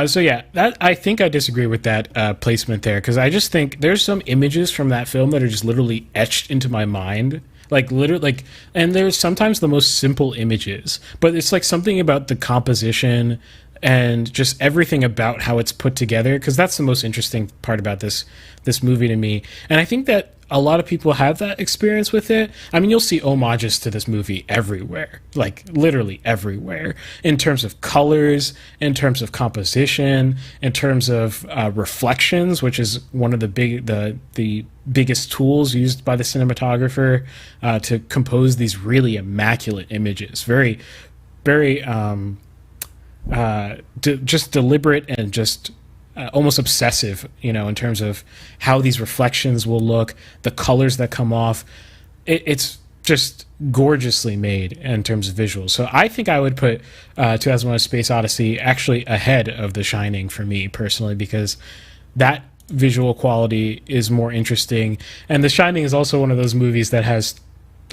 So yeah, that I think I disagree with that placement there, because I just think there's some images from that film that are just literally etched into my mind, like literally, like, and there's sometimes the most simple images, but it's like something about the composition and just everything about how it's put together, because that's the most interesting part about this movie to me. And I think that a lot of people have that experience with it. I mean, you'll see homages to this movie everywhere, like literally everywhere, in terms of colors, in terms of composition, in terms of reflections, which is one of the biggest tools used by the cinematographer to compose these really immaculate images. Very, very just deliberate and just almost obsessive, in terms of how these reflections will look, the colors that come off. It's just gorgeously made in terms of visuals. So I think I would put 2001: A Space Odyssey actually ahead of The Shining for me personally, because that visual quality is more interesting. And The Shining is also one of those movies that has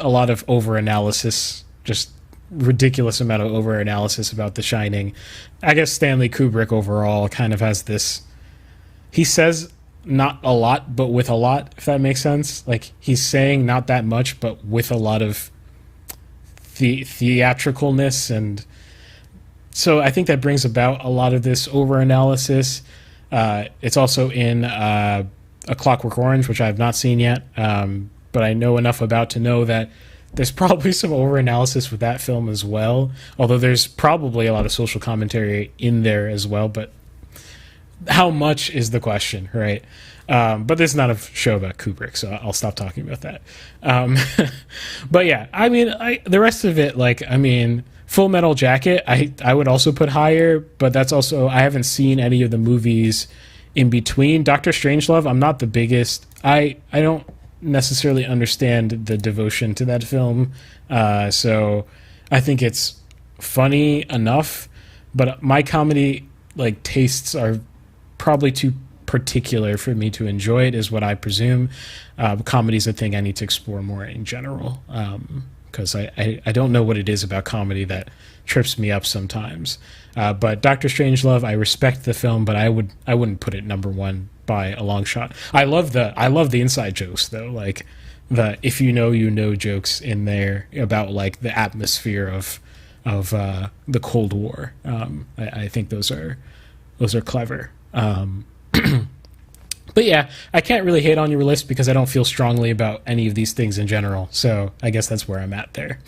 a lot of over-analysis, just ridiculous amount of over-analysis about The Shining. I guess Stanley Kubrick overall kind of has this, he says not a lot but with a lot, if that makes sense. Like, he's saying not that much but with a lot of theatricalness, and so I think that brings about a lot of this over-analysis. It's also in A Clockwork Orange, which I have not seen yet, but I know enough about to know that there's probably some over-analysis with that film as well, although there's probably a lot of social commentary in there as well, but how much is the question, right? But this is not a show about Kubrick, so I'll stop talking about that. But yeah, I mean, the rest of it, like, I mean, Full Metal Jacket, I would also put higher, but that's also, I haven't seen any of the movies in between. Doctor Strangelove, I'm not the biggest, I don't necessarily understand the devotion to that film, so I think it's funny enough, but my comedy like tastes are probably too particular for me to enjoy it, is what I presume. Comedy's a thing I need to explore more in general, because I don't know what it is about comedy that trips me up sometimes. But Doctor Strangelove, I respect the film, but I wouldn't put it number one by a long shot. I love the inside jokes though, like the if you know jokes in there about like the atmosphere of the Cold War. I think those are clever. But yeah, I can't really hate on your list because I don't feel strongly about any of these things in general. So I guess that's where I'm at there.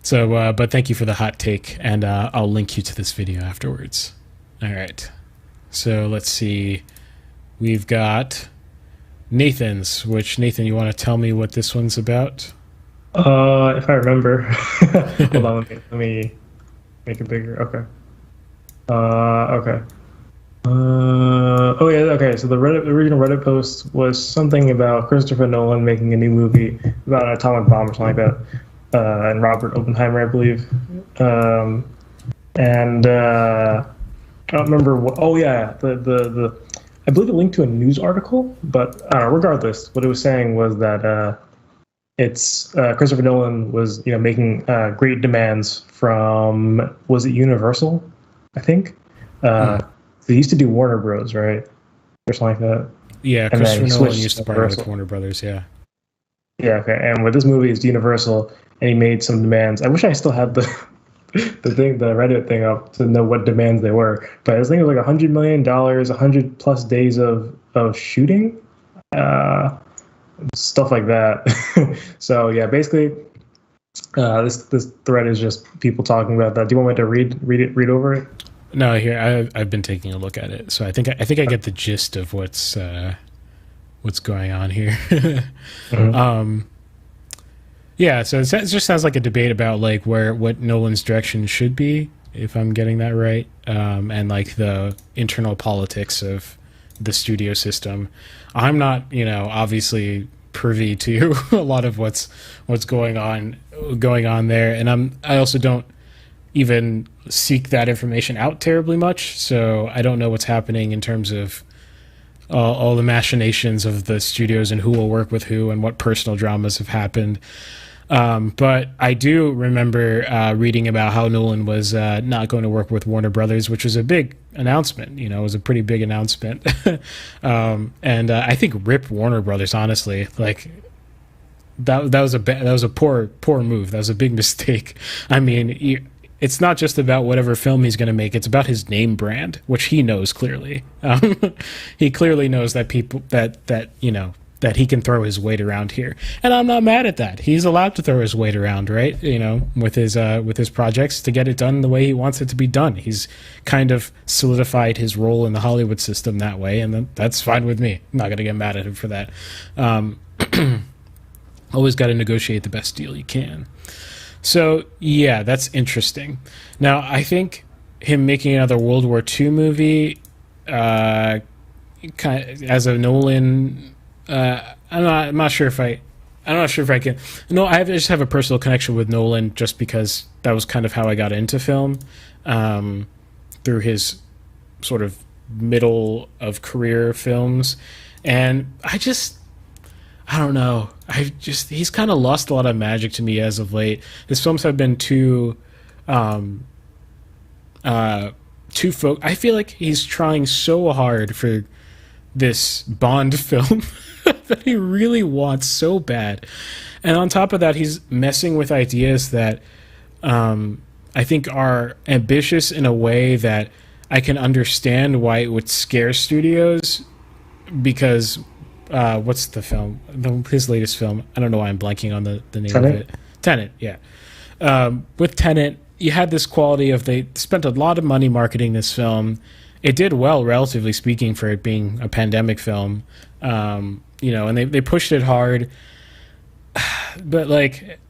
So, but thank you for the hot take, and I'll link you to this video afterwards. All right. So let's see. We've got Nathan's, which, Nathan, you want to tell me what this one's about? If I remember. Hold on, let me make it bigger. Okay. Okay. Oh yeah, okay. So the original Reddit post was something about Christopher Nolan making a new movie about an atomic bomb or something like that, and Robert Oppenheimer, I believe. And I don't remember what. Oh yeah, the I believe it linked to a news article, but regardless, what it was saying was that it's Christopher Nolan was making great demands from, was it Universal, I think. They used to do Warner Bros, right, or something like that. Yeah, Christopher Nolan used to partner with Warner Brothers. Yeah. Yeah. Okay. And with this movie, it's Universal, and he made some demands. I wish I still had the the Reddit thing up to know what demands they were. But I think it was like $100 million, 100+ days of shooting, stuff like that. So yeah, basically, this thread is just people talking about that. Do you want me to read over it? No, here I've been taking a look at it, so I think I get the gist of what's going on here. Mm-hmm. Yeah, so it just sounds like a debate about like what Nolan's direction should be, if I'm getting that right, and like the internal politics of the studio system. I'm not, obviously privy to a lot of what's going on there, and I also don't even seek that information out terribly much, so I don't know what's happening in terms of all the machinations of the studios and who will work with who and what personal dramas have happened. But I do remember reading about how Nolan was not going to work with Warner Brothers, which was a big announcement. It was a pretty big announcement. And I think rip Warner Brothers, honestly. Like that was a poor move. That was a big mistake. I mean, it's not just about whatever film he's going to make. It's about his name brand, which he knows clearly. He clearly knows that people that he can throw his weight around here, and I'm not mad at that. He's allowed to throw his weight around, right? With his projects to get it done the way he wants it to be done. He's kind of solidified his role in the Hollywood system that way, and that's fine with me. I'm not going to get mad at him for that. Always got to negotiate the best deal you can. So yeah, that's interesting. Now I think him making another World War II movie, kind of, as a Nolan. I'm not sure if I can. No, I just have a personal connection with Nolan just because that was kind of how I got into film, through his sort of middle of career films, and I don't know. He's kind of lost a lot of magic to me as of late. His films have been too I feel like he's trying so hard for this Bond film that he really wants so bad. And on top of that, he's messing with ideas that I think are ambitious in a way that I can understand why it would scare studios, because what's the film? His latest film. I don't know why I'm blanking on the name Tenet? of it. Tenet, yeah. With Tenet, you had this quality of they spent a lot of money marketing this film. It did well, relatively speaking, for it being a pandemic film. And they pushed it hard. But, like,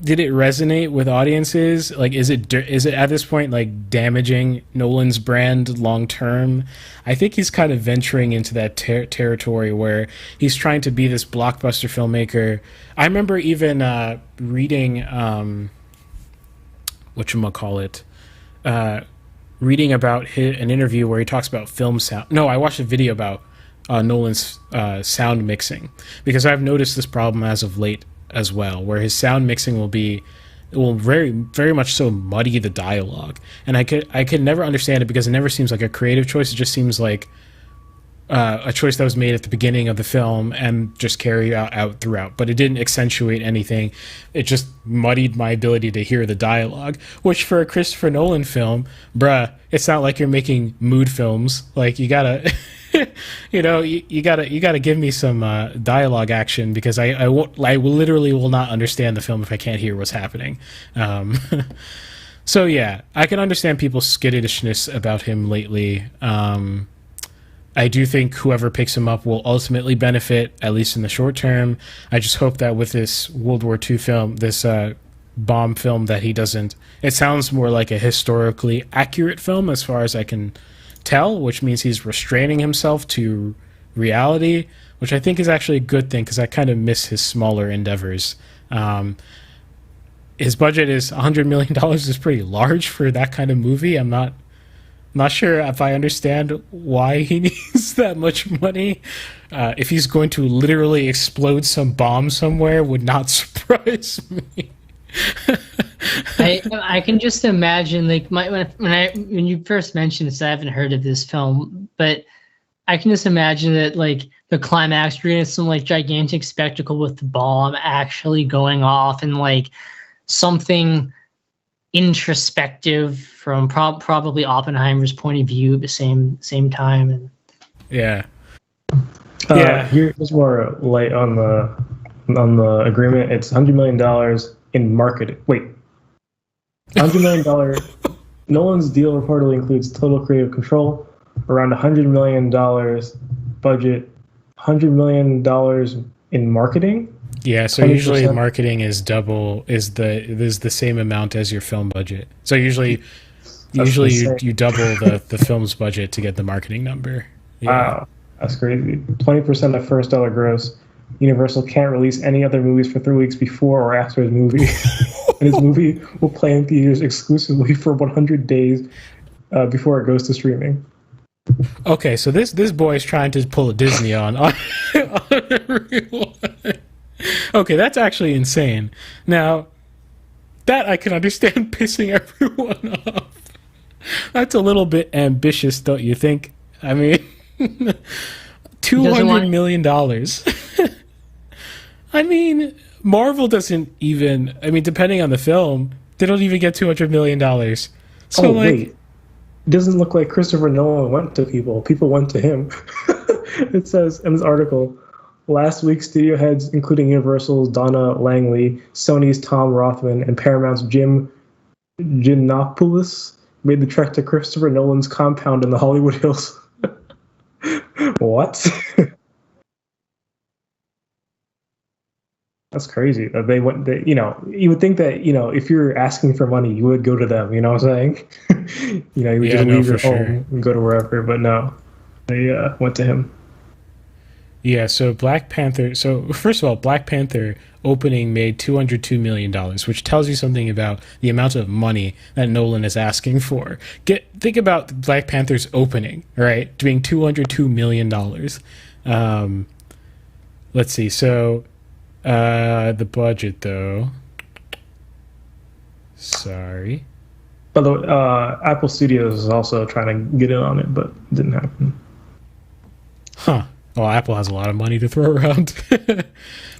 did it resonate with audiences? Like, is it at this point, like, damaging Nolan's brand long term? I think he's kind of venturing into that territory where he's trying to be this blockbuster filmmaker. I remember even reading, reading about an interview where he talks about film sound. No, I watched a video about Nolan's sound mixing, because I've noticed this problem as of late as well, where his sound mixing will very, very much so muddy the dialogue, and I could never understand it, because it never seems like a creative choice. It just seems like a choice that was made at the beginning of the film and just carried out throughout, but it didn't accentuate anything. It just muddied my ability to hear the dialogue, which for a Christopher Nolan film, bruh, it's not like you're making mood films. Like, you gotta you gotta give me some dialogue action, because I literally will not understand the film if I can't hear what's happening. So yeah, I can understand people's skittishness about him lately. I do think whoever picks him up will ultimately benefit, at least in the short term. I just hope that with this World War II film, this bomb film, that he doesn't... It sounds more like a historically accurate film as far as I can tell, which means he's restraining himself to reality, which I think is actually a good thing, because I kind of miss his smaller endeavors. His budget is $100 million is pretty large for that kind of movie. I'm not sure if I understand why he needs that much money. If he's going to literally explode some bomb somewhere, would not surprise me. I can just imagine, like, when you first mentioned this, I haven't heard of this film, but I can just imagine that, like, the climax, you're in some, like, gigantic spectacle with the bomb actually going off, and, like, something introspective from probably Oppenheimer's point of view at the same time. And yeah. Here's more light on the agreement. It's $100 million in marketing. Wait, $100 million. Nolan's deal reportedly includes total creative control, around $100 million budget, $100 million in marketing. Yeah, so 20%. Usually marketing is the same amount as your film budget. So usually you double the film's budget to get the marketing number. Yeah. Wow, that's crazy. 20% of first dollar gross. Universal can't release any other movies for 3 weeks before or after his movie. And his movie will play in theaters exclusively for 100 days before it goes to streaming. Okay, so this boy's trying to pull a Disney on everyone. Okay, that's actually insane. Now, that I can understand pissing everyone off. That's a little bit ambitious, don't you think? I mean, $200 million. I mean, Marvel doesn't even. I mean, depending on the film, they don't even get $200 million. So, wait. It doesn't look like Christopher Nolan went to people. People went to him. It says in this article, last week, studio heads, including Universal's Donna Langley, Sony's Tom Rothman, and Paramount's Jim Giannopoulos, made the trek to Christopher Nolan's compound in the Hollywood Hills. What? That's crazy. They went. You would think that if you're asking for money, you would go to them. You know what I'm saying? You would just leave your home and go to wherever. But no, they went to him. Yeah. So Black Panther. So first of all, Black Panther opening made $202 million, which tells you something about the amount of money that Nolan is asking for. Think about Black Panther's opening, right? Doing $202 million. Let's see. So. The budget, though. Sorry. By the way, Apple Studios is also trying to get in on it, but it didn't happen. Huh. Well, Apple has a lot of money to throw around.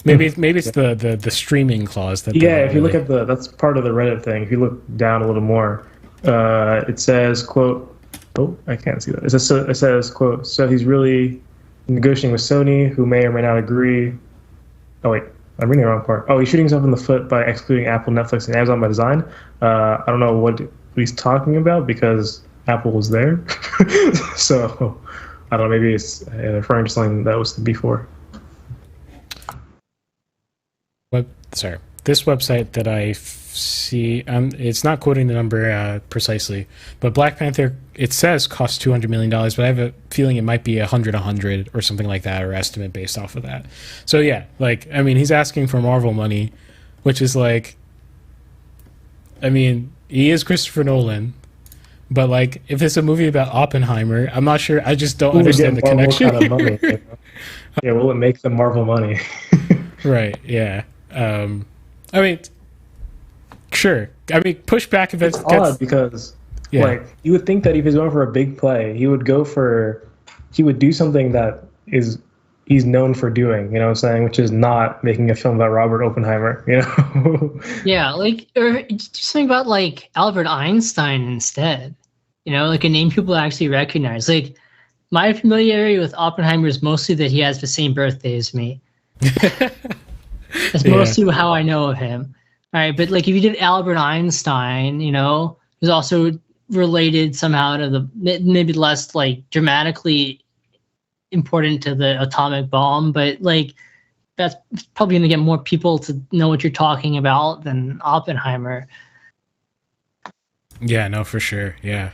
maybe it's the streaming clause that. Yeah, if you look at that's part of the Reddit thing. If you look down a little more, it says, quote, oh, I can't see that. It says, quote, so he's really negotiating with Sony, who may or may not agree. Oh, wait. I'm reading the wrong part. Oh, he's shooting himself in the foot by excluding Apple, Netflix, and Amazon by design. I don't know what he's talking about because Apple was there. So, I don't know. Maybe it's referring to something that was before. Sorry. This website that I see, it's not quoting the number precisely, but Black Panther, it says cost $200 million, but I have a feeling it might be 100 or something like that, or estimate based off of that. So yeah, he's asking for Marvel money, which is he is Christopher Nolan, but if it's a movie about Oppenheimer, I'm not sure. I just don't understand the connection. Kind of money, Yeah, will it make the Marvel money? Right. Yeah. Sure. Push back if it's odd because, you would think that if he's going for a big play, he would do something that he's known for doing. You know what I'm saying? Which is not making a film about Robert Oppenheimer. You know? Yeah, or do something about Albert Einstein instead. A name people actually recognize. My familiarity with Oppenheimer is mostly that he has the same birthday as me. That's mostly how I know of him. All right, but if you did Albert Einstein, who's also related somehow to the maybe less dramatically important to the atomic bomb, but that's probably going to get more people to know what you're talking about than Oppenheimer. Yeah, no, for sure. Yeah.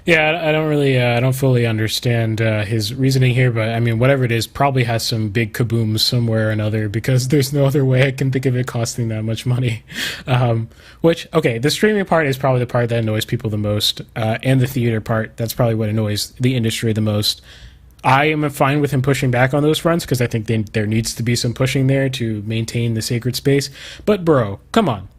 Yeah, I don't really, I don't fully understand his reasoning here, but whatever it is, probably has some big kabooms somewhere or another, because there's no other way I can think of it costing that much money. The streaming part is probably the part that annoys people the most, and the theater part, that's probably what annoys the industry the most. I am fine with him pushing back on those fronts, because I think there needs to be some pushing there to maintain the sacred space. But bro, come on.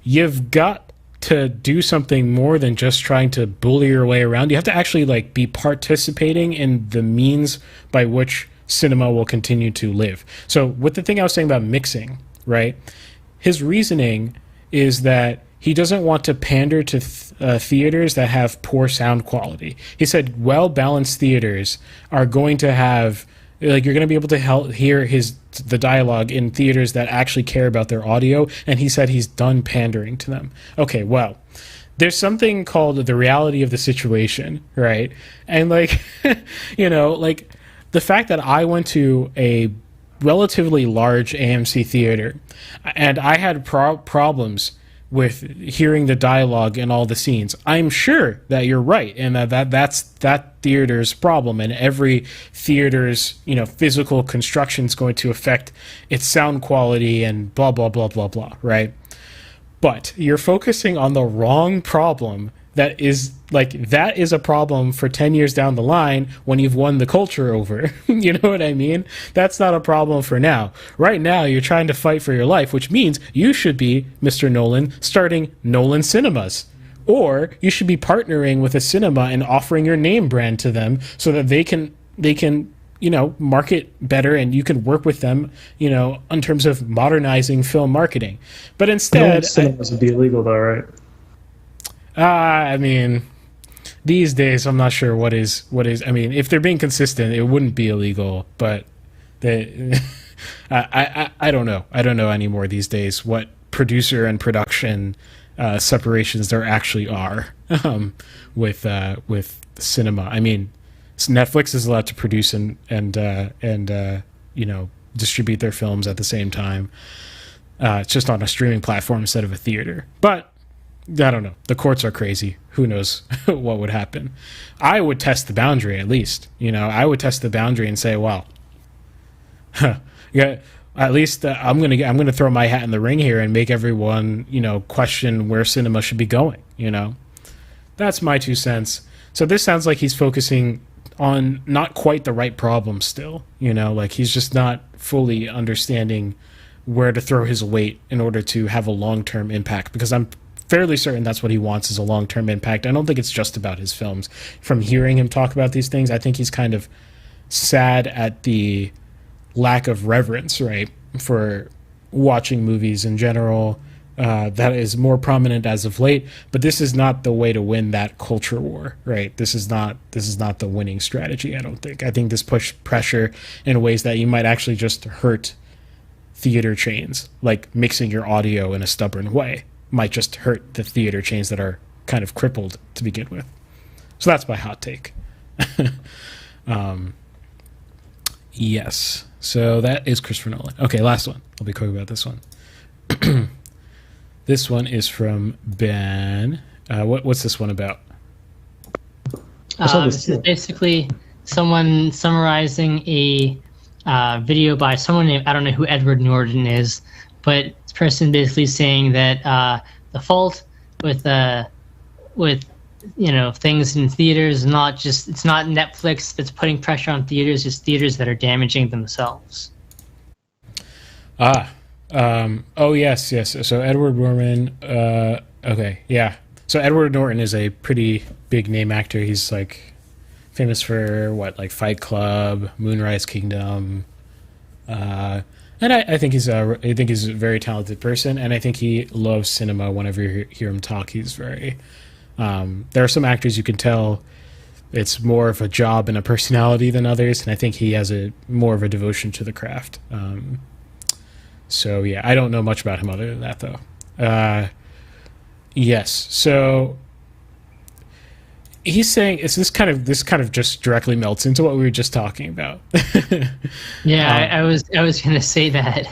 You've got to do something more than just trying to bully your way around. You have to actually be participating in the means by which cinema will continue to live. So with the thing I was saying about mixing, right? His reasoning is that he doesn't want to pander to theaters that have poor sound quality. He said well-balanced theaters are going to have you're going to be able to hear the dialogue in theaters that actually care about their audio, and he said he's done pandering to them. Okay, well, there's something called the reality of the situation, right? And the fact that I went to a relatively large AMC theater, and I had problems with hearing the dialogue in all the scenes. I'm sure that you're right, and that's that theater's problem, and every theater's physical construction is going to affect its sound quality and blah blah blah blah blah, right? But you're focusing on the wrong problem that is a problem for 10 years down the line when you've won the culture over. You know what I mean? That's not a problem for now. Right now, you're trying to fight for your life, which means you should be, Mr. Nolan, starting Nolan Cinemas. Or you should be partnering with a cinema and offering your name brand to them so that they can market better, and you can work with them, in terms of modernizing film marketing. But instead, cinemas would be illegal, though, right? I mean, these days I'm not sure what is. I mean, if they're being consistent, it wouldn't be illegal. But I don't know. I don't know anymore these days what producer and production separations there actually are with cinema. I mean, Netflix is allowed to produce and distribute their films at the same time. It's just on a streaming platform instead of a theater. But I don't know. The courts are crazy. Who knows what would happen? I would test the boundary at least. I would test the boundary and say, well, yeah, at least I'm gonna throw my hat in the ring here and make everyone question where cinema should be going. That's my 2 cents. So this sounds like he's focusing on not quite the right problem still. Like he's just not fully understanding where to throw his weight in order to have a long-term impact, because I'm fairly certain that's what he wants, is a long-term impact. I don't think it's just about his films. From hearing him talk about these things, I think he's kind of sad at the lack of reverence, right, for watching movies in general. That is more prominent as of late, but this is not the way to win that culture war, right? This is not the winning strategy, I don't think. I think this push pressure in ways that you might actually just hurt theater chains, like mixing your audio in a stubborn way might just hurt the theater chains that are kind of crippled to begin with. So that's my hot take. Yes. So that is Christopher Nolan. Okay, last one. I'll be quick about this one. This one is from Ben. What's this one about? This is basically someone summarizing a video by someone named, I don't know who Edward Norton is, but this person basically saying that the fault with things in theaters, it's not Netflix that's putting pressure on theaters, it's theaters that are damaging themselves. Oh yes. So Edward Norton. Okay, yeah. So Edward Norton is a pretty big name actor. He's like famous for like Fight Club, Moonrise Kingdom, and I think he's a very talented person, and I think he loves cinema. Whenever you hear him talk, he's very. There are some actors you can tell it's more of a job and a personality than others, and I think he has more of a devotion to the craft. So yeah, I don't know much about him other than that, though. Yes, so he's saying this kind of just directly melts into what we were just talking about. Yeah, I was gonna say that.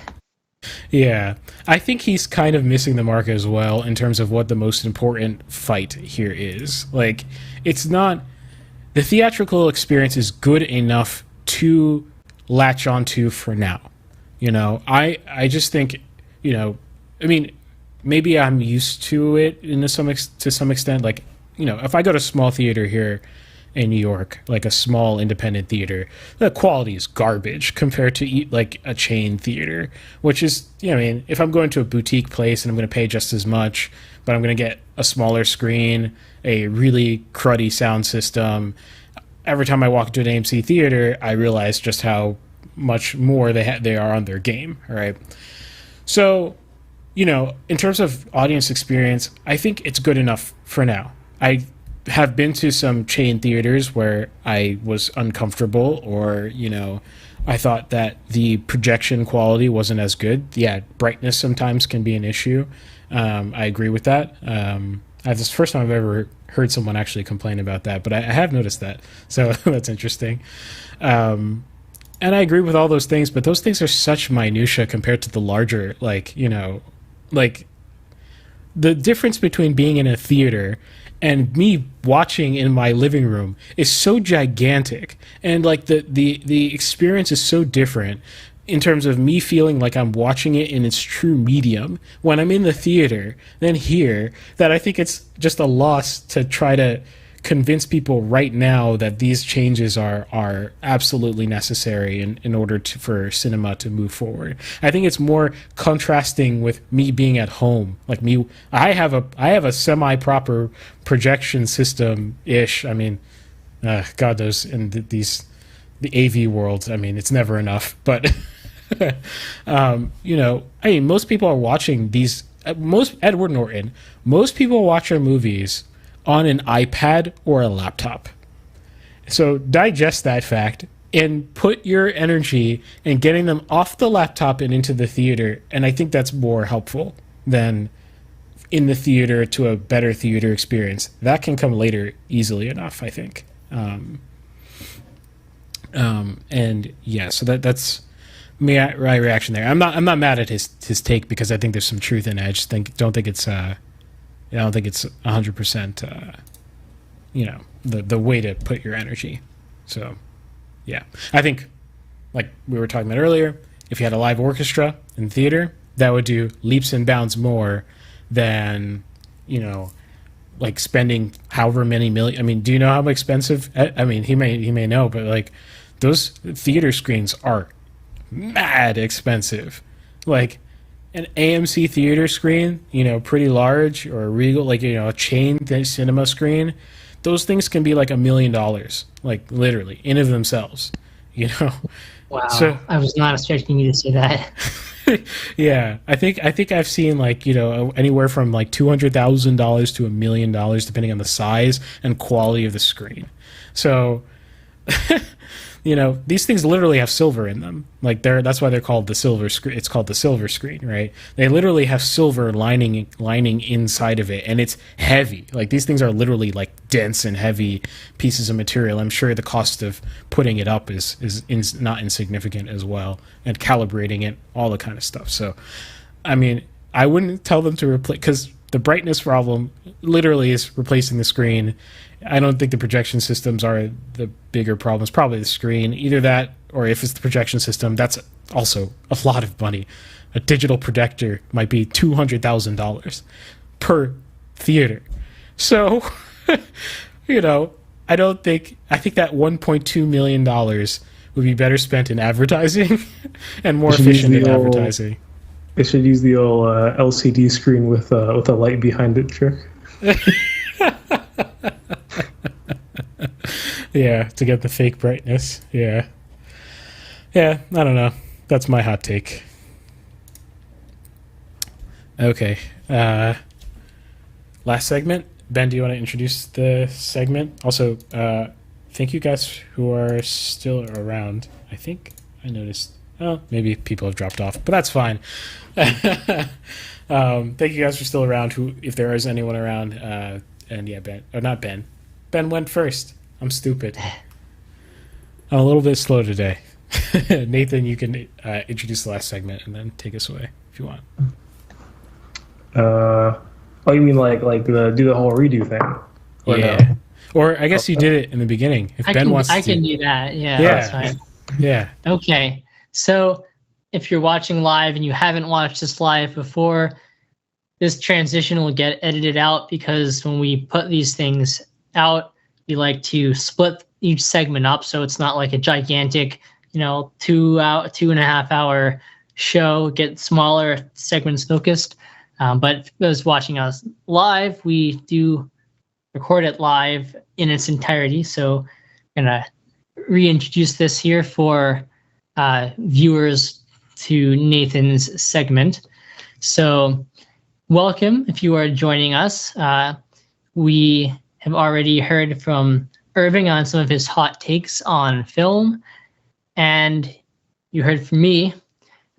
Yeah, I think he's kind of missing the mark as well in terms of what the most important fight here is. Like, it's not the theatrical experience is good enough to latch onto for now. I just think, I mean, maybe I'm used to it to some extent. Like, if I go to a small theater here in New York, like a small independent theater, the quality is garbage compared to like a chain theater, which is, if I'm going to a boutique place and I'm going to pay just as much, but I'm going to get a smaller screen, a really cruddy sound system. Every time I walk into an AMC theater, I realize just how much more they are on their game, right? So, in terms of audience experience, I think it's good enough for now. I have been to some chain theaters where I was uncomfortable, or I thought that the projection quality wasn't as good. Yeah, brightness sometimes can be an issue. I agree with that. This is the first time I've ever heard someone actually complain about that, but I have noticed that, so that's interesting. And I agree with all those things, but those things are such minutia compared to the larger, like the difference between being in a theater and me watching in my living room is so gigantic, and like the experience is so different. in terms of me feeling like I'm watching it in its true medium when I'm in the theater than here, that I think it's just a loss to try to convince people right now that these changes are absolutely necessary in order for cinema to move forward. I think it's more contrasting with me being at home. Like me, I have a semi-proper projection system ish. I mean, God knows in the AV world, I mean, it's never enough. But you know, I mean, most people are watching these. Most Edward Norton. Most people watch our movies on an iPad or a laptop. So digest that fact and put your energy in getting them off the laptop and into the theater. And I think that's more helpful than in the theater to a better theater experience. That can come later easily enough, I think. And yeah, so that's my reaction there. I'm not mad at his take because I think there's some truth in it. I just don't think it's 100%, you know, the way to put your energy. So, yeah. I think, like we were talking about earlier, if you had a live orchestra in theater, that would do leaps and bounds more than, you know, like spending however many million. I mean, do you know how expensive? I mean, he may know, but like those theater screens are mad expensive. Like, an AMC theater screen, you know, pretty large, or a Regal, like, you know, a chain cinema screen, those things can be like $1 million, like literally in of themselves, you know. Wow, so, I was not expecting you to say that. Yeah, I think I've seen, like, you know, anywhere from like $200,000 to $1 million, depending on the size and quality of the screen. So. You know, these things literally have silver in them. Like that's why they're called the silver screen. It's called the silver screen, right? They literally have silver lining inside of it, and it's heavy. Like these things are literally like dense and heavy pieces of material. I'm sure the cost of putting it up is not insignificant as well, and calibrating it, all the kind of stuff. So, I mean, I wouldn't tell them to replace, because the brightness problem literally is replacing the screen. I don't think the projection systems are the bigger problem. It's probably the screen. Either that, or if it's the projection system, that's also a lot of money. A digital projector might be $200,000 per theater. So, you know, I think that $1.2 million would be better spent in advertising and more efficient in advertising. They should use the old LCD screen with a light behind it trick. Yeah, to get the fake brightness. Yeah, I don't know. That's my hot take. Okay. Last segment. Ben, do you want to introduce the segment? Also, thank you guys who are still around. I think I noticed. Oh, maybe people have dropped off, but that's fine. Thank you guys for still around. If there is anyone around, and yeah, Ben, or not Ben. Ben went first. I'm stupid. I'm a little bit slow today. Nathan, you can introduce the last segment and then take us away if you want. Oh, you mean like do the whole redo thing? Or yeah. No? Or I guess you did it in the beginning. If Ben wants to. I can do that. Yeah. That's fine. Yeah. Okay. So if you're watching live and you haven't watched this live before, this transition will get edited out because when we put these things out, we like to split each segment up so it's not like a gigantic, 2.5 hour show. Get smaller segments focused. But for those watching us live, we do record it live in its entirety. So I'm gonna reintroduce this here for viewers to Nathan's segment. So welcome if you are joining us. We have already heard from Irving on some of his hot takes on film, and you heard from me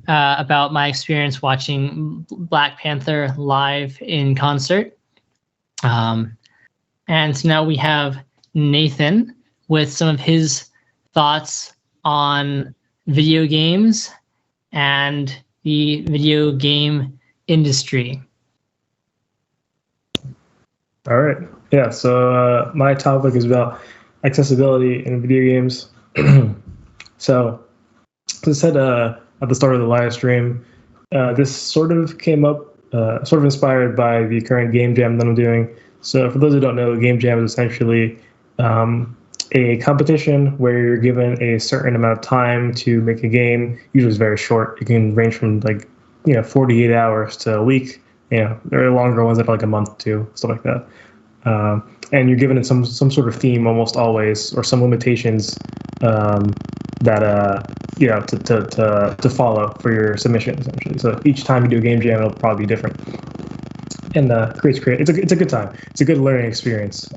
about my experience watching Black Panther live in concert. And so now we have Nathan with some of his thoughts on video games and the video game industry. All right. Yeah, so my topic is about accessibility in video games. So, as I said, at the start of the live stream. This sort of came up, sort of inspired by the current game jam that I'm doing. So for those who don't know, game jam is essentially a competition where you're given a certain amount of time to make a game. Usually it's very short. It can range from 48 hours to a week. There are longer ones that are like a month too, stuff like that. And you're given some sort of theme almost always, or some limitations that to follow for your submission essentially. So each time you do a game jam, it'll probably be different. And it's a good time. It's a good learning experience.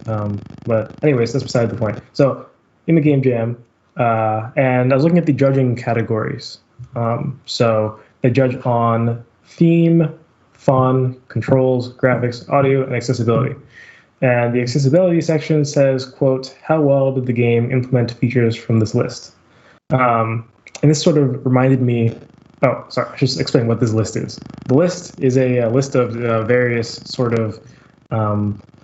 But anyways, that's beside the point. So in the game jam, and I was looking at the judging categories. So they judge on theme, fun, controls, graphics, audio, and accessibility. And the accessibility section says, quote, how well did the game implement features from this list? And this sort of reminded me, I should just explain what this list is. The list is a list of various sort of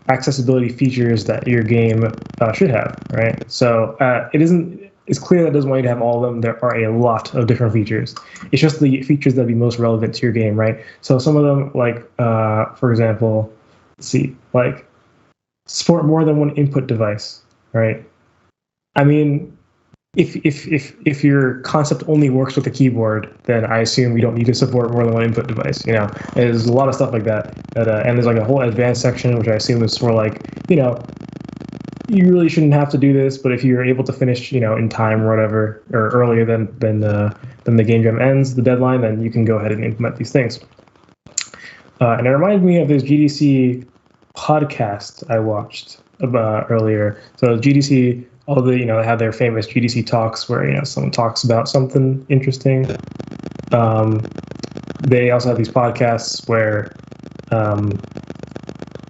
accessibility features that your game should have, right? So it's clear that it doesn't want you to have all of them. There are a lot of different features. It's just the features that be most relevant to your game, right? So some of them, for example, let's see, support more than one input device, right? I mean, if your concept only works with the keyboard, then I assume you don't need to support more than one input device. There's a lot of stuff like that. And there's a whole advanced section, which I assume is for you really shouldn't have to do this, but if you're able to finish, in time or whatever, or earlier than the game jam ends, the deadline, then you can go ahead and implement these things. And it reminded me of this GDC podcast I watched about earlier. So GDC, they have their famous GDC talks where someone talks about something interesting. They also have these podcasts where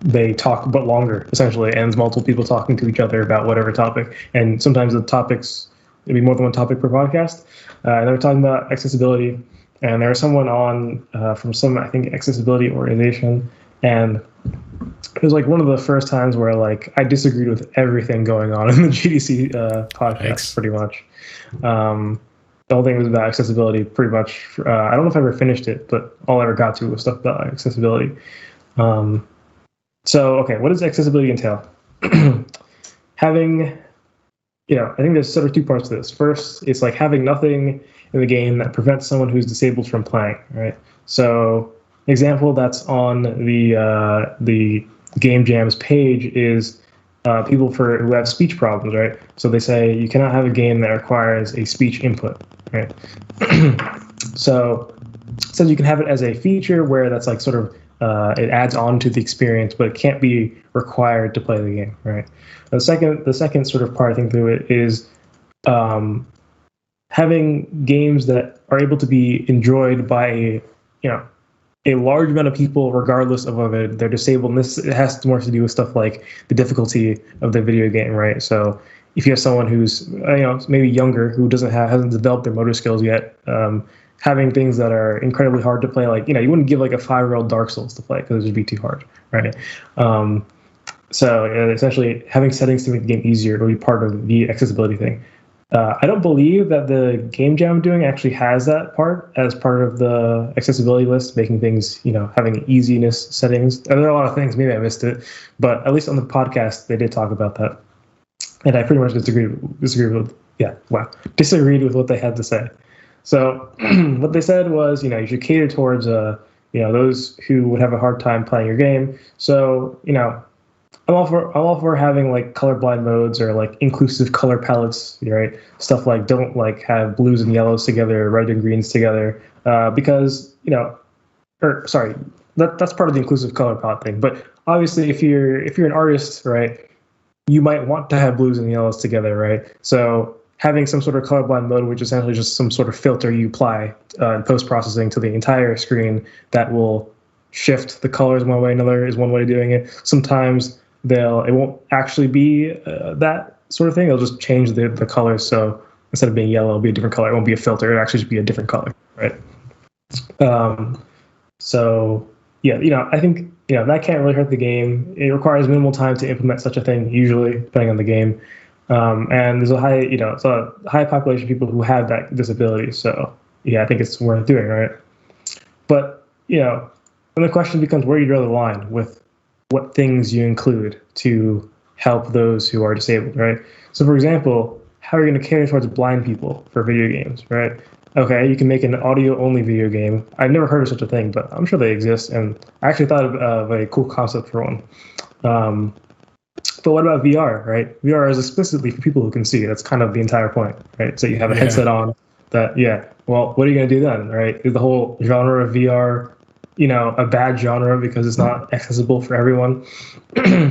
they talk but longer, essentially, and there's multiple people talking to each other about whatever topic. And sometimes the topics, maybe more than one topic per podcast. And they were talking about accessibility, and there was someone on from some, I think, accessibility organization, and it was one of the first times where I disagreed with everything going on in the GDC podcast. Thanks. Pretty much. The whole thing was about accessibility, pretty much. I don't know if I ever finished it, but all I ever got to was stuff about accessibility. So, okay, what does accessibility entail? Having, I think there's sort of two parts to this. First, it's having nothing in the game that prevents someone who's disabled from playing, right? So, an example that's on the Game Jam's page is people who have speech problems, right? So they say you cannot have a game that requires a speech input, right? So you can have it as a feature where that's sort of it adds on to the experience, but it can't be required to play the game, right? The second sort of part I think through it is having games that are able to be enjoyed by a large amount of people, regardless of whether they're disabled. And it has more to do with stuff like the difficulty of the video game, right? So if you have someone who's maybe younger, who hasn't developed their motor skills yet, having things that are incredibly hard to play, you wouldn't give a 5-year-old Dark Souls to play because it would be too hard, right? So essentially, having settings to make the game easier would be part of the accessibility thing. I don't believe that the game jam I'm doing actually has that part as part of the accessibility list, making things, having easiness settings. There are a lot of things, maybe I missed it, but at least on the podcast, they did talk about that. And I pretty much disagreed with what they had to say. So what they said was, you should cater towards, those who would have a hard time playing your game. So, I'm all for having colorblind modes or inclusive color palettes, right? Stuff don't have blues and yellows together, red and greens together, because that's part of the inclusive color palette thing. But obviously, if you're an artist, right, you might want to have blues and yellows together, right? So having some sort of colorblind mode, which is essentially just some sort of filter you apply in post-processing to the entire screen that will shift the colors one way or another, is one way of doing it. Sometimes it won't actually be that sort of thing. They'll just change the colors. So instead of being yellow, it'll be a different color. It won't be a filter. It'll actually just be a different color, right? So yeah, I think that can't really hurt the game. It requires minimal time to implement such a thing, usually, depending on the game. And there's a high population of people who have that disability. So yeah, I think it's worth doing, right? But, then the question becomes, where do you draw the line with what things you include to help those who are disabled, right? So, for example, how are you going to cater towards blind people for video games, right? Okay, you can make an audio-only video game. I've never heard of such a thing, but I'm sure they exist, and I actually thought of a cool concept for one. But what about VR, right? VR is explicitly for people who can see. That's kind of the entire point, right? So you have a headset on that, well, what are you going to do then, right? Is the whole genre of VR, a bad genre because it's not accessible for everyone?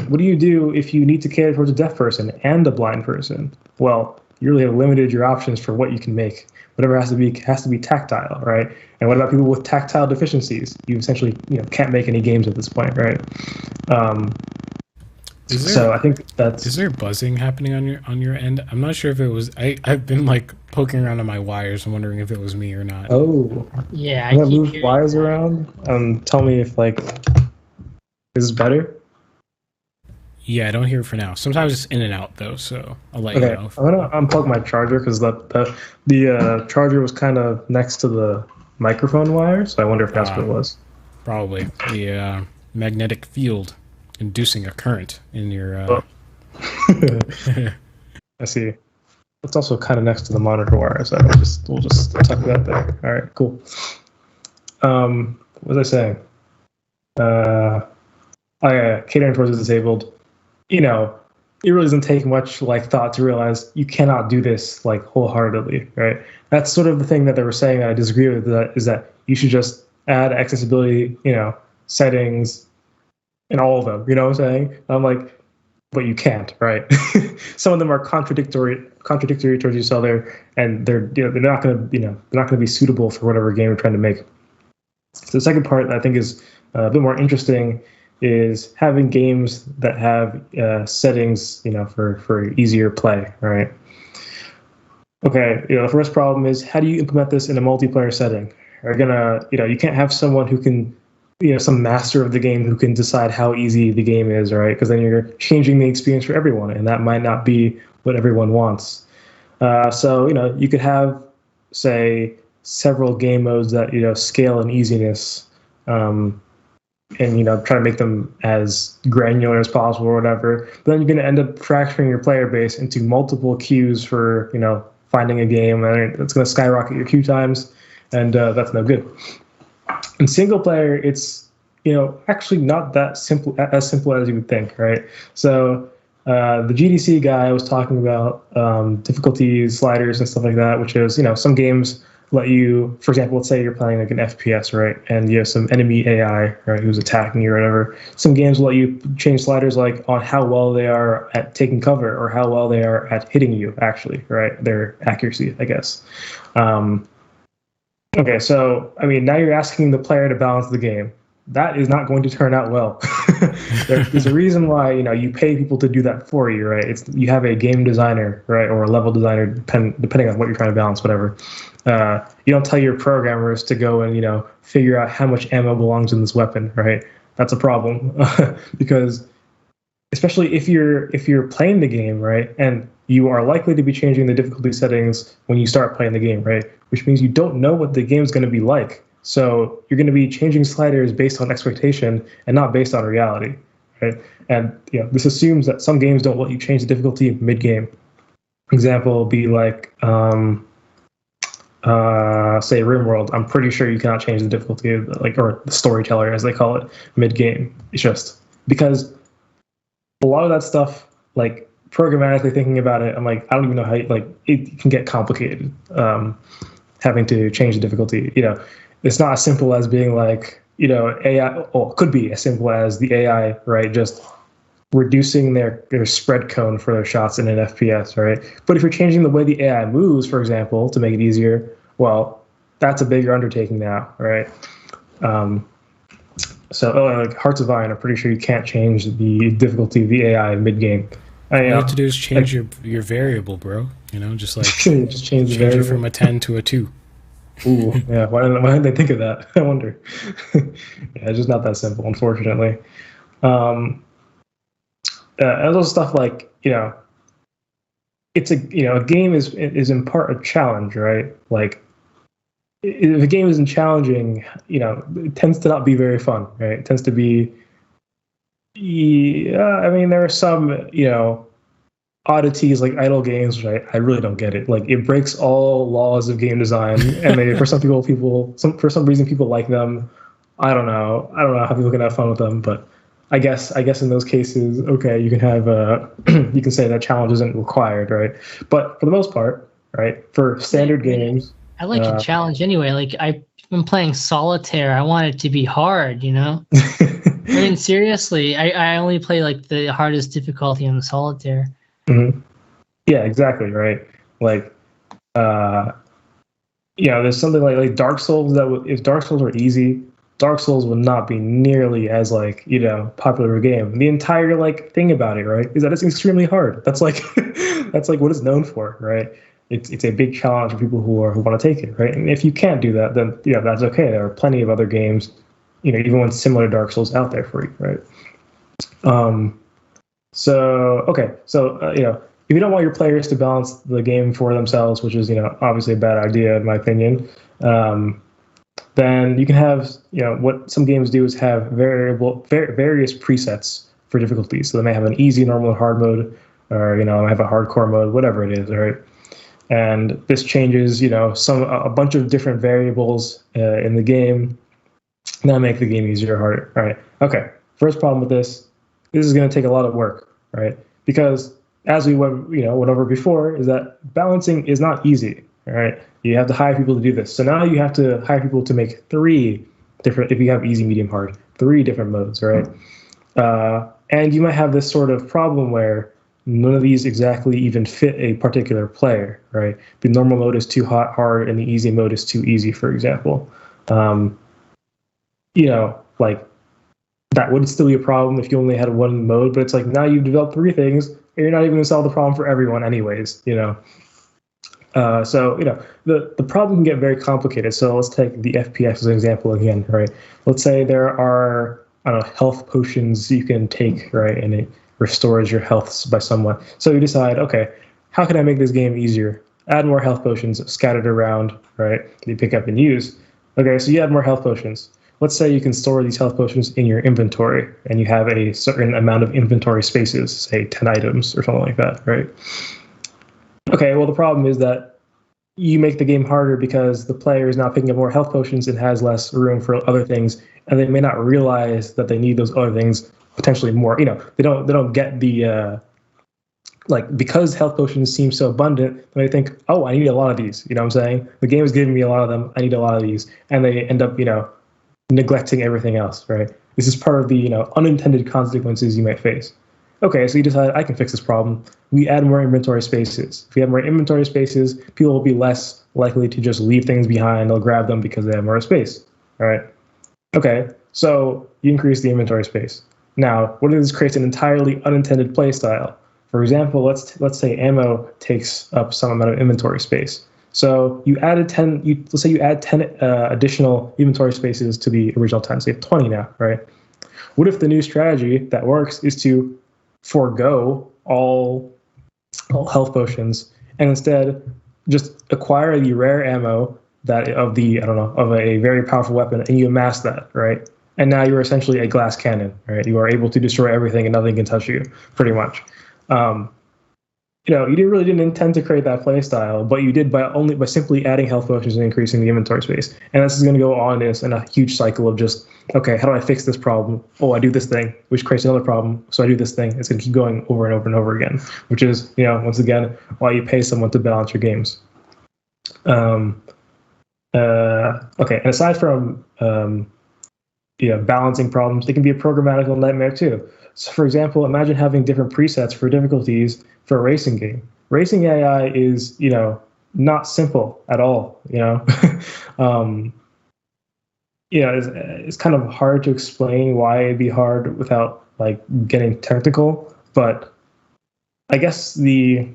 What do you do if you need to cater towards a deaf person and a blind person? Well, you really have limited your options for what you can make. Whatever has to be tactile, right? And what about people with tactile deficiencies? You essentially, can't make any games at this point, right? So I think that's. Is there buzzing happening on your end? I'm not sure if it was. I've been like poking around on my wires and wondering if it was me or not. Oh, yeah, I'm gonna move wires around. Tell me if is this better? Yeah, I don't hear it for now. Sometimes it's in and out though, so I'll let you know. I'm gonna unplug my charger because the charger was kind of next to the microphone wire, so I wonder if that's what it was. Probably the magnetic field inducing a current in your. I see. It's also kind of next to the monitor wire, so we'll just tuck that there. All right, cool. What was I saying? Catering towards the disabled. It really doesn't take much thought to realize you cannot do this wholeheartedly, right? That's sort of the thing that they were saying that I disagree with. Is that you should just add accessibility, settings, in all of them. You know what I'm saying? I'm like, but you can't, right? Some of them are contradictory towards each other, and they're not going to be suitable for whatever game we're trying to make. So the second part that I think is a bit more interesting is having games that have settings, for easier play, right? Okay, the first problem is, how do you implement this in a multiplayer setting? You can't have someone who can, some master of the game who can decide how easy the game is, right? Because then you're changing the experience for everyone, and that might not be what everyone wants. So you could have, say, several game modes that scale in easiness. And try to make them as granular as possible or whatever. But then you're going to end up fracturing your player base into multiple queues for finding a game, and it's going to skyrocket your queue times, and that's no good. In single player, it's actually not that simple as you would think, right? So the GDC guy was talking about difficulties, sliders, and stuff like that, which is some games let you, for example, let's say you're playing an FPS, right? And you have some enemy AI, right, who's attacking you or whatever. Some games will let you change sliders on how well they are at taking cover or how well they are at hitting you, actually, right? Their accuracy, I guess. Okay, so, now you're asking the player to balance the game. That is not going to turn out well. There's a reason why you pay people to do that for you, right? You have a game designer, right, or a level designer, depending on what you're trying to balance, whatever. You don't tell your programmers to go and figure out how much ammo belongs in this weapon, right? That's a problem because especially if you're playing the game, right, and you are likely to be changing the difficulty settings when you start playing the game, right, which means you don't know what the game is going to be like. So you're going to be changing sliders based on expectation and not based on reality, right? And this assumes that some games don't let you change the difficulty mid-game. Example would be say RimWorld. I'm pretty sure you cannot change the difficulty or the storyteller as they call it mid-game. It's just because a lot of that stuff, programmatically thinking about it, I'm I don't even know how it can get complicated. Having to change the difficulty, it's not as simple as being AI, or it could be as simple as the AI, right, just reducing their spread cone for their shots in an FPS, right? But if you're changing the way the AI moves, for example, to make it easier, well, that's a bigger undertaking now, right? So Hearts of Iron, I'm pretty sure you can't change the difficulty of the AI mid-game. All you have to do is change your variable, bro. Just just change the variable it from a 10 to a 2. Ooh, yeah. Why didn't they think of that? I wonder. Yeah, it's just not that simple, unfortunately. And also stuff it's a game is in part a challenge, right? if a game isn't challenging, it tends to not be very fun, right? It tends to be, yeah, I mean, there are some, oddities like idle games, right? I really don't get it. Like, it breaks all laws of game design, and for some for some reason, people like them. I don't know. I don't know how people can have fun with them, but I guess in those cases, okay, you can have you can say that challenge isn't required, right? But for the most part, right, for standard games, I like a challenge anyway. Like, I've been playing solitaire. I want it to be hard, I mean, seriously, I only play like the hardest difficulty in the solitaire. Mm-hmm. Yeah, exactly, right. Like, there's something like Dark Souls if Dark Souls were easy, Dark Souls would not be nearly as popular a game. The entire thing about it, right, is that it's extremely hard. That's like that's like what it's known for, right? It's a big challenge for people who want to take it, right? And if you can't do that, then that's okay. There are plenty of other games, even when similar to Dark Souls out there for you, right? So if you don't want your players to balance the game for themselves, which is obviously a bad idea in my opinion, then you can have what some games do is have various presets for difficulties. So they may have an easy, normal, and hard mode, or have a hardcore mode, whatever it is, right? And this changes a bunch of different variables in the game that make the game easier or harder, right? Okay, first problem with this is going to take a lot of work, right? Because as we went over before, is that balancing is not easy, right? You have to hire people to do this. So now you have to hire people to make 3 different, if you have easy, medium, hard, 3 different modes, right? And you might have this sort of problem where none of these exactly even fit a particular player, right? The normal mode is too hard, and the easy mode is too easy, for example. That would still be a problem if you only had one mode, but it's like now you've developed 3 things, and you're not even going to solve the problem for everyone anyways, the problem can get very complicated. So let's take the FPS as an example again, right? Let's say there are, health potions you can take, right? And it restores your health by somewhat. So you decide, okay, how can I make this game easier? Add more health potions scattered around, right? That you pick up and use. Okay, so you add more health potions. Let's say you can store these health potions in your inventory, and you have a certain amount of inventory spaces, say 10 items or something like that, right? Okay, well, the problem is that you make the game harder because the player is now picking up more health potions and has less room for other things, and they may not realize that they need those other things potentially more. They don't get the because health potions seem so abundant, they think, oh, I need a lot of these. You know what I'm saying? The game is giving me a lot of them. I need a lot of these, and they end up neglecting everything else, right? This is part of the unintended consequences you might face. Okay, so you decide I can fix this problem. We add more inventory spaces. If we have more inventory spaces, people will be less likely to just leave things behind. They'll grab them because they have more space. All right. Okay, so you increase the inventory space. Now, what if this creates an entirely unintended play style? For example, let's say ammo takes up some amount of inventory space. So you added 10. Let's say you add 10 additional inventory spaces to the original 10. So you have 20 now, right? What if the new strategy that works is to forego all health potions and instead just acquire the rare ammo of a very powerful weapon, and you amass that, right? And now you're essentially a glass cannon, right? You are able to destroy everything and nothing can touch you, pretty much. You didn't intend to create that play style, but you did by simply adding health potions and increasing the inventory space. And this is going to go on in a huge cycle of just, okay, how do I fix this problem? Oh, I do this thing, which creates another problem. So I do this thing. It's going to keep going over and over and over again, which is, once again, why you pay someone to balance your games. Okay, and aside from balancing problems, it can be a programmatical nightmare too. So, for example, imagine having different presets for difficulties for a racing game. Racing AI is, not simple at all. It's kind of hard to explain why it'd be hard without getting technical. But I guess a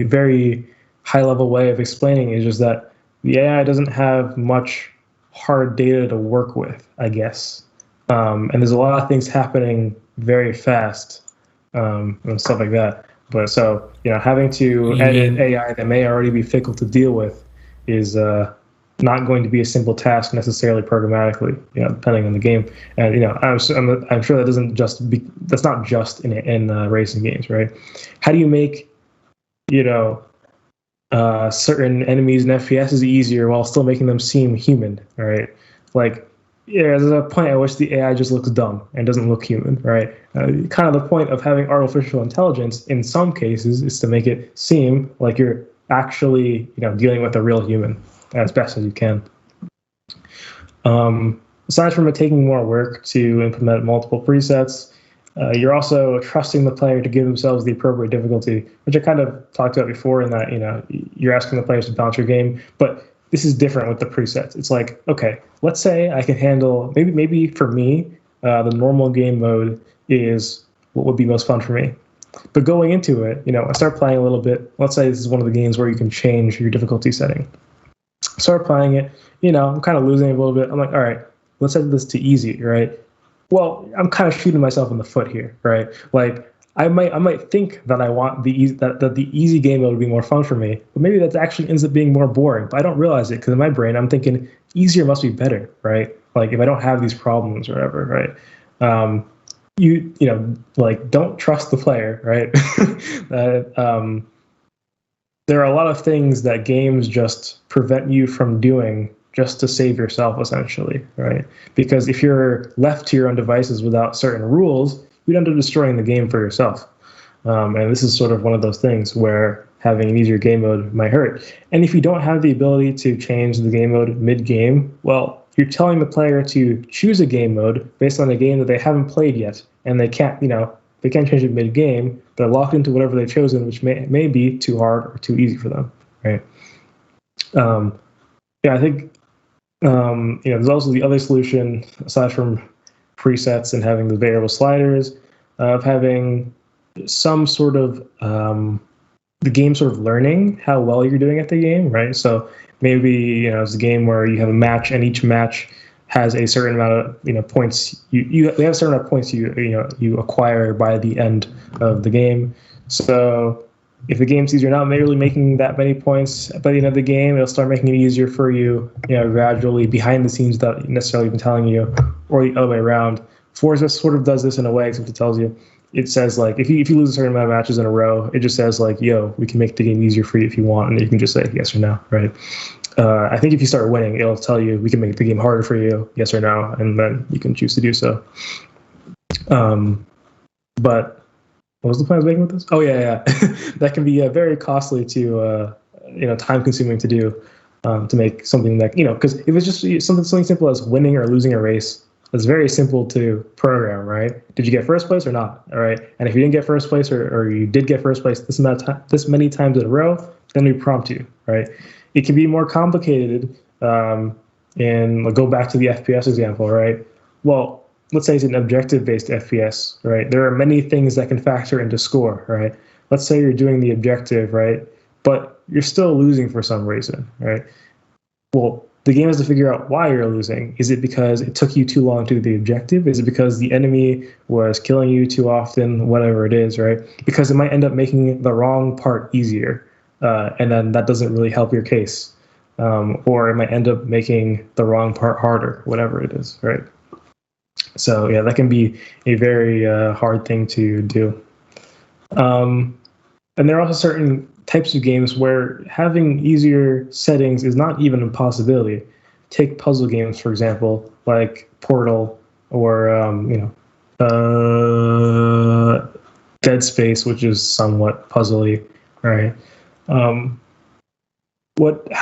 very high-level way of explaining is just that the AI doesn't have much hard data to work with, I guess. And there's a lot of things happening very fast and stuff like that. But so, having to edit AI that may already be fickle to deal with is not going to be a simple task necessarily programmatically, depending on the game. And I'm sure that doesn't just be that's not just in racing games, right? How do you make certain enemies and FPSs easier while still making them seem human, right? Like, there's a point at which the AI just looks dumb and doesn't look human, right? Kind of the point of having artificial intelligence in some cases is to make it seem like you're actually, dealing with a real human as best as you can. Aside from it taking more work to implement multiple presets, you're also trusting the player to give themselves the appropriate difficulty, which I kind of talked about before in that, you're asking the players to balance your game, but this is different with the presets. It's like, okay, let's say I can handle, maybe for me, the normal game mode is what would be most fun for me. But going into it, I start playing a little bit. Let's say this is one of the games where you can change your difficulty setting. Start playing it, I'm kind of losing a little bit. I'm like, all right, let's set this to easy, right? Well, I'm kind of shooting myself in the foot here, right? Like, I might think that I want that the easy game mode would be more fun for me, but maybe that actually ends up being more boring. But I don't realize it because in my brain I'm thinking easier must be better, right? Like, if I don't have these problems or whatever, right? Like, don't trust the player, right? There are a lot of things that games just prevent you from doing just to save yourself, essentially, right? Because if you're left to your own devices without certain rules, you'd end up destroying the game for yourself. And this is sort of one of those things where having an easier game mode might hurt. And if you don't have the ability to change the game mode mid-game, well, you're telling the player to choose a game mode based on a game that they haven't played yet, and they can't change it mid-game. They're locked into whatever they've chosen, which may be too hard or too easy for them, right? I think there's also the other solution aside from presets and having the variable sliders of having some sort of the game sort of learning how well you're doing at the game, right? So maybe it's a game where you have a match and each match has a certain amount of points you have a certain amount of points you acquire by the end of the game. So if the game sees you're not really making that many points by the end of the game, it'll start making it easier for you, gradually behind the scenes without necessarily even telling you, or the other way around. Forza sort of does this in a way, except it tells you. It says, like, if you lose a certain amount of matches in a row, it just says, like, yo, we can make the game easier for you if you want, and you can just say yes or no, right? I think if you start winning, it'll tell you we can make the game harder for you, yes or no, and then you can choose to do so. But what was the point I was making with this? Oh, yeah. That can be very costly to, time-consuming to do, to make something that, because if it's just something simple as winning or losing a race, it's very simple to program, right? Did you get first place or not? All right. And if you didn't get first place or you did get first place this many times in a row, then we prompt you, right? It can be more complicated. And go back to the FPS example, right? Well, let's say it's an objective-based FPS, right? There are many things that can factor into score, right? Let's say you're doing the objective, right? But you're still losing for some reason, right? Well, the game has to figure out why you're losing. Is it because it took you too long to do the objective? Is it because the enemy was killing you too often? Whatever it is, right? Because it might end up making the wrong part easier, and then that doesn't really help your case. Or it might end up making the wrong part harder, whatever it is, right? So yeah, that can be a very hard thing to do. And there are also certain types of games where having easier settings is not even a possibility. Take puzzle games, for example, like Portal or Dead Space, which is somewhat puzzly, right? How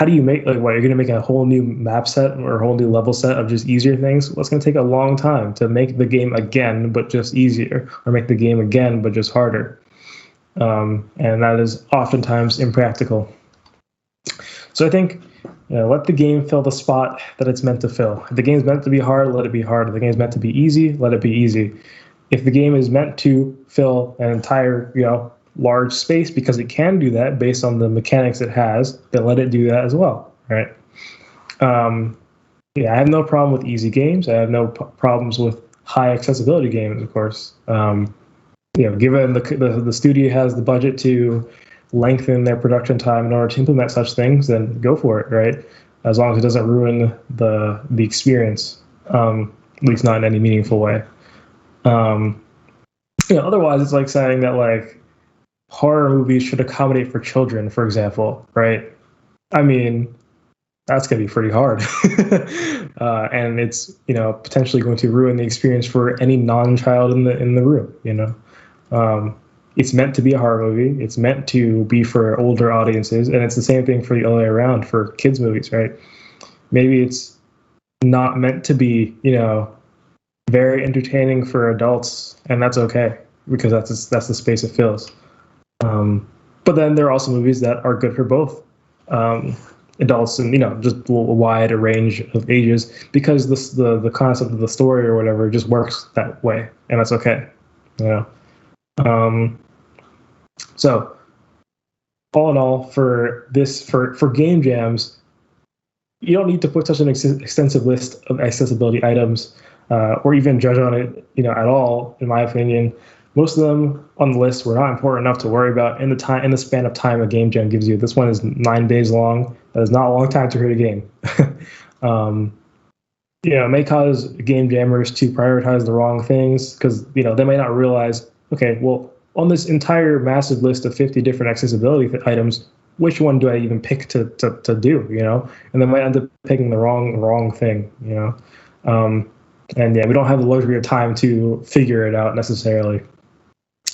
do you make, like, what, you're going to make a whole new map set or a whole new level set of just easier things? Well, it's going to take a long time to make the game again, but just easier, or make the game again, but just harder. And that is oftentimes impractical. So I think, let the game fill the spot that it's meant to fill. If the game's meant to be hard, let it be hard. If the game's meant to be easy, let it be easy. If the game is meant to fill an entire, large space because it can do that based on the mechanics it has, then let it do that as well, right? I have no problem with easy games. I have no problems with high accessibility games, of course. Given the studio has the budget to lengthen their production time in order to implement such things, then go for it, right? As long as it doesn't ruin the experience, at least not in any meaningful way. Otherwise, it's like saying that like horror movies should accommodate for children, for example, right? I mean, that's gonna be pretty hard, and it's potentially going to ruin the experience for any non-child in the room. It's meant to be a horror movie. It's meant to be for older audiences, and it's the same thing for the other way around for kids movies, right? Maybe it's not meant to be, very entertaining for adults, and that's okay because that's the space it fills. But then there are also movies that are good for both adults and just a wide range of ages because the concept of the story or whatever just works that way, and that's okay. So all in all, for game jams, you don't need to put such an extensive list of accessibility items or even judge on it at all, in my opinion. Most of them on the list were not important enough to worry about in the span of time a game jam gives you. This one is 9 days long. That is not a long time to create a game. It may cause game jammers to prioritize the wrong things because they may not realize, okay, well, on this entire massive list of 50 different accessibility items, which one do I even pick to do? And they might end up picking the wrong thing. And we don't have the luxury of time to figure it out necessarily.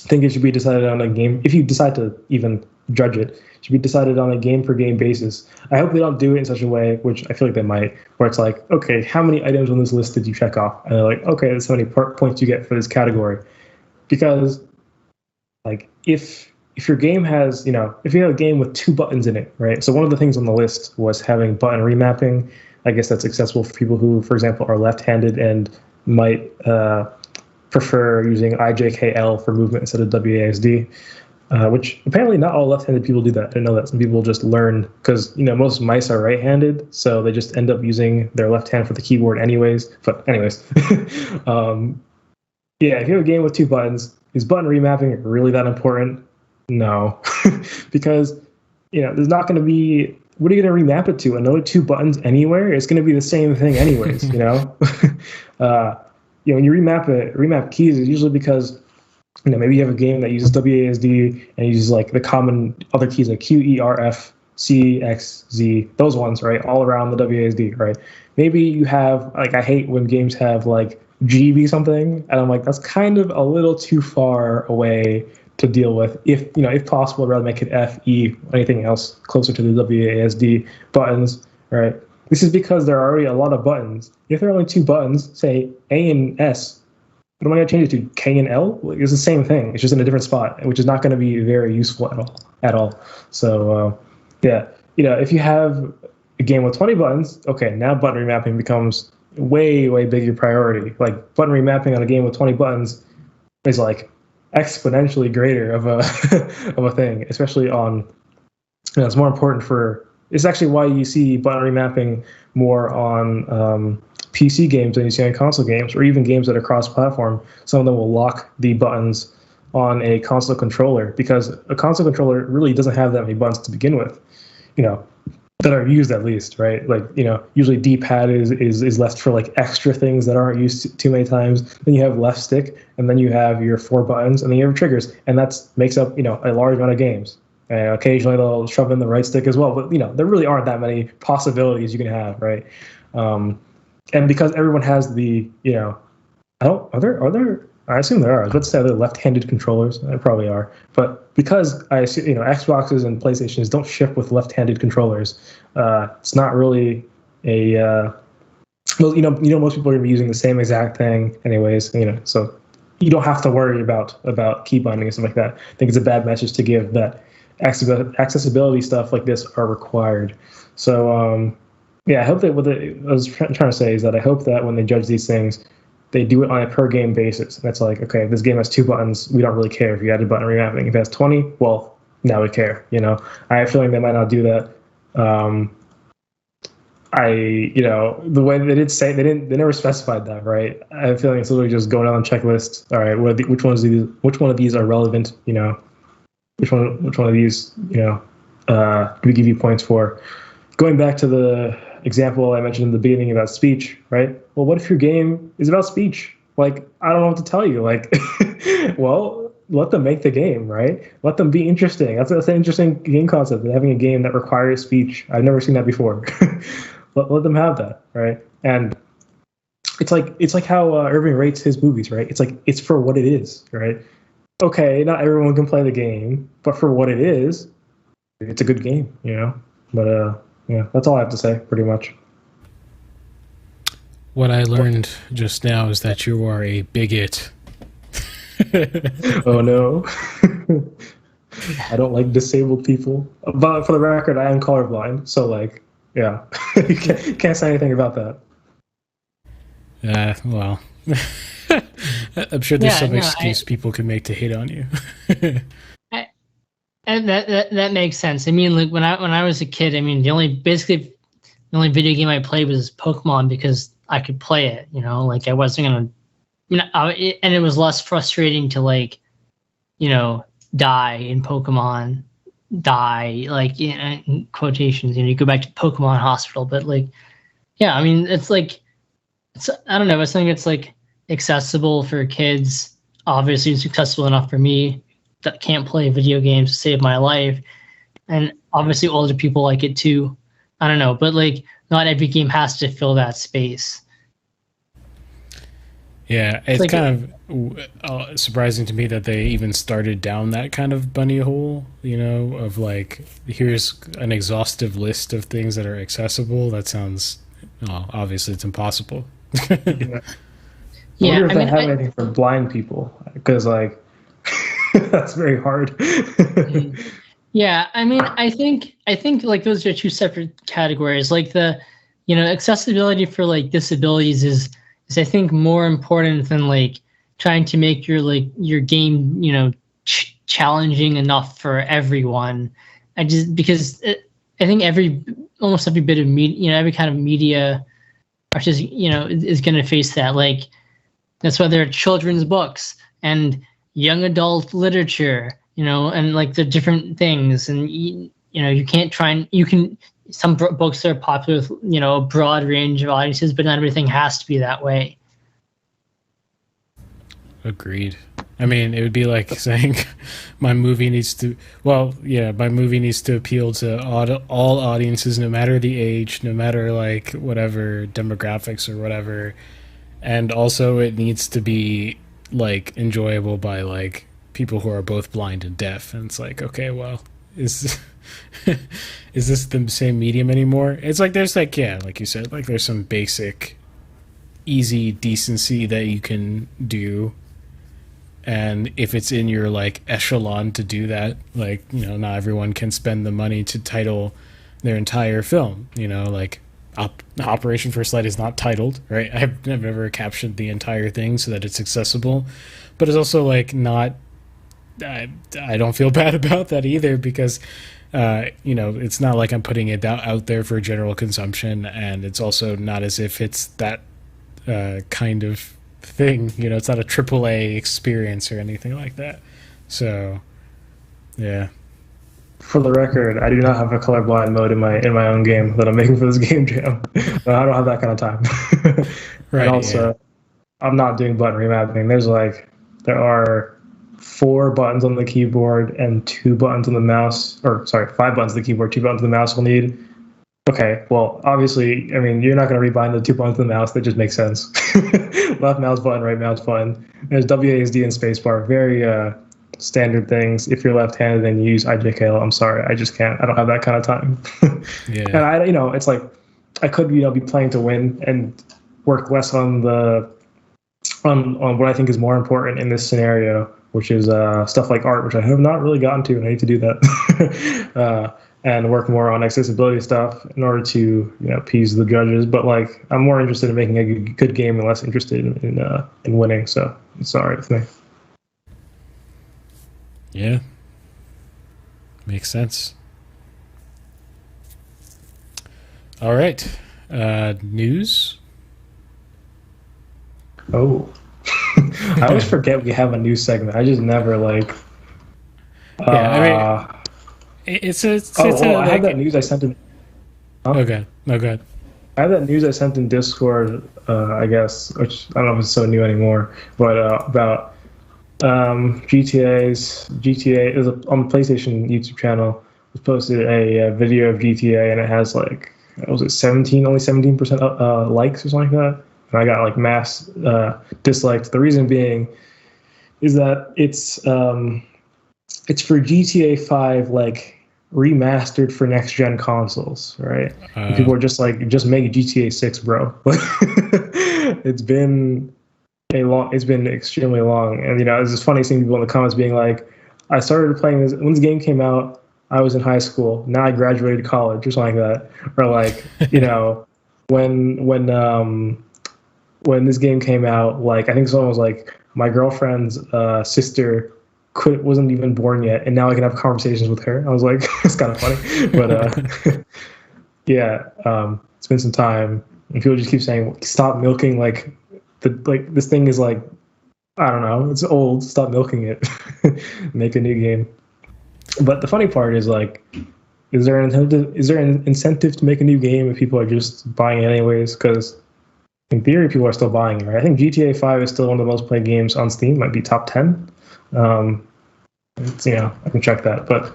I think it should be decided on a game. If you decide to even judge it, it should be decided on a game per game basis. I hope they don't do it in such a way, which I feel like they might, where it's like, okay, how many items on this list did you check off? And they're like, okay, that's how many points you get for this category. Because like if your game has, if you have a game with 2 buttons in it, right? So one of the things on the list was having button remapping. I guess that's accessible for people who, for example, are left-handed and might prefer using IJKL for movement instead of WASD, which apparently not all left-handed people do that. I didn't know that. Some people just learn because, most mice are right-handed, so they just end up using their left hand for the keyboard anyways. But anyways, if you have a game with 2 buttons, is button remapping really that important? No, because, there's not going to be, what are you going to remap it to? Another 2 buttons anywhere? It's going to be the same thing anyways, when you remap keys is usually because, maybe you have a game that uses WASD and uses like the common other keys like Q, E, R, F, C, X, Z, those ones, right? All around the WASD, right? Maybe you have, like, I hate when games have like G be something, and I'm like, that's kind of a little too far away to deal with. If possible, I'd rather make it F, E, anything else closer to the WASD buttons, right? This is because there are already a lot of buttons. If there are only 2 buttons, say A and S, what am I going to change it to? K and L? It's the same thing. It's just in a different spot, which is not going to be very useful at all. So, if you have a game with 20 buttons, okay, now button remapping becomes way, way bigger priority. Like, button remapping on a game with 20 buttons is like exponentially greater of a of a thing, especially on, it's more important for, it's actually why you see button remapping more on PC games than you see on console games, or even games that are cross-platform. Some of them will lock the buttons on a console controller because a console controller really doesn't have that many buttons to begin with, that are used at least, right? Like, usually D-pad is left for like extra things that aren't used too many times. Then you have left stick, and then you have your 4 buttons, and then you have triggers, and that makes up, a large amount of games. And occasionally they'll shove in the right stick as well, but there really aren't that many possibilities you can have, right? And because everyone has the, are there? I assume there are. Let's say they're left-handed controllers. There probably are. But because I see, Xboxes and PlayStations don't ship with left-handed controllers, it's not really a. Well, most people are going to be using the same exact thing, anyways. So you don't have to worry about key binding and stuff like that. I think it's a bad message to give that accessibility stuff like this are required. So I hope that what I was trying to say is that I hope that when they judge these things, they do it on a per game basis. And it's like, okay, this game has 2 buttons. We don't really care if you added button remapping. If it has 20, well, now we care. I have a feeling they might not do that. The way they did say, they never specified that, right? I have a feeling it's literally just going down the checklist. All right, which one of these are relevant? which one of these, do we give you points for? Going back to the example I mentioned in the beginning about speech, right? Well, what if your game is about speech? Like, I don't know what to tell you. Like, well, let them make the game, right? Let them be interesting. That's an interesting game concept, having a game that requires speech. I've never seen that before. let them have that, right? And it's like how Irving rates his movies, right? It's like, it's for what it is, right? Okay, not everyone can play the game, but for what it is, it's a good game, But yeah, that's all I have to say, pretty much. What I learned just now is that you are a bigot. Oh no. I don't like disabled people. But for the record, I am colorblind, so like, yeah. You can't say anything about that. Well, I'm sure there's some excuse people can make to hate on you. And that makes sense. I mean, like when I was a kid, I mean, the only video game I played was Pokemon because I could play it. Like I wasn't gonna. And it was less frustrating to die in Pokemon, like in quotations. You go back to Pokemon Hospital, but like, yeah, I mean, it's like, I don't know. It's something that's like accessible for kids. Obviously, it's accessible enough for me that can't play video games to save my life, and obviously older people like it too. I don't know, but like, not every game has to fill that space. Yeah, it's like, kind of surprising to me that they even started down that kind of bunny hole, of like, here's an exhaustive list of things that are accessible. That sounds, obviously it's impossible. Yeah. I wonder if they have anything for blind people, because like, that's very hard. Yeah, I mean, I think like those are two separate categories. Like the, accessibility for like disabilities is I think more important than like trying to make your game, challenging enough for everyone. Because I think almost every bit of media, every kind of media, or just is going to face that. Like that's why there are children's books and young adult literature, and like the different things, and you can't try and some books are popular with a broad range of audiences, but not everything has to be that way. Agreed. I mean, it would be like saying my movie needs to appeal to all audiences, no matter the age, no matter like whatever demographics or whatever, and also it needs to be like enjoyable by like people who are both blind and deaf. And it's like, okay, well, is this the same medium anymore? It's like there's like, yeah, like you said, like there's some basic easy decency that you can do, and if it's in your like echelon to do that, like, not everyone can spend the money to title their entire film, like Operation First Light is not titled, right? I've never captioned the entire thing so that it's accessible, but it's also like not, I don't feel bad about that either, because it's not like I'm putting it out there for general consumption, and it's also not as if it's that kind of thing. It's not a AAA experience or anything like that. So, yeah. For the record, I do not have a colorblind mode in my own game that I'm making for this game jam. I don't have that kind of time. Right. And also, yeah. I'm not doing button remapping. There are 4 buttons on the keyboard and 2 buttons on the mouse, or sorry, 5 buttons on the keyboard, 2 buttons on the mouse we'll need. Okay, well, obviously, I mean, you're not going to rebind the 2 buttons on the mouse. That just makes sense. Left mouse button, right mouse button. There's WASD and spacebar. Very standard things. If you're left-handed and you use IJKL, I'm sorry, I just can't. I don't have that kind of time. Yeah. And it's like I could, be playing to win and work less on what I think is more important in this scenario, which is stuff like art, which I have not really gotten to, and I need to do that. And work more on accessibility stuff in order to appease the judges. But like, I'm more interested in making a good game and less interested in winning. So it's all right with me. Yeah, makes sense. All right, news. Oh, I always forget we have a news segment. I just never like. Yeah, I mean, Uh, it's a I have that like. news I sent in. Huh? Okay, no good. I have that news I sent in Discord. I guess, which I don't know if it's so new anymore, but about GTA is on the PlayStation YouTube channel. Was posted a video of GTA, and it has like, what was it, 17% likes or something like that. And I got like mass dislikes. The reason being is that it's for GTA 5, like remastered for next gen consoles, right? And people are just like, just make GTA 6, bro. it's been it's been extremely long, and it's just funny seeing people in the comments being like, I started playing this when this game came out. I was in high school. Now I graduated college, or something like that. Or like, when when this game came out, like I think someone was like, my girlfriend's sister wasn't even born yet, and now I can have conversations with her. I was like, it's kind of funny, but yeah, it's been some time, and people just keep saying, stop milking this thing is like, I don't know, it's old. Stop milking it. Make a new game. But the funny part is like, is there an incentive to make a new game if people are just buying it anyways? Because in theory, people are still buying it, right? I think GTA 5 is still one of the most played games on Steam. Might be top 10. I can check that. But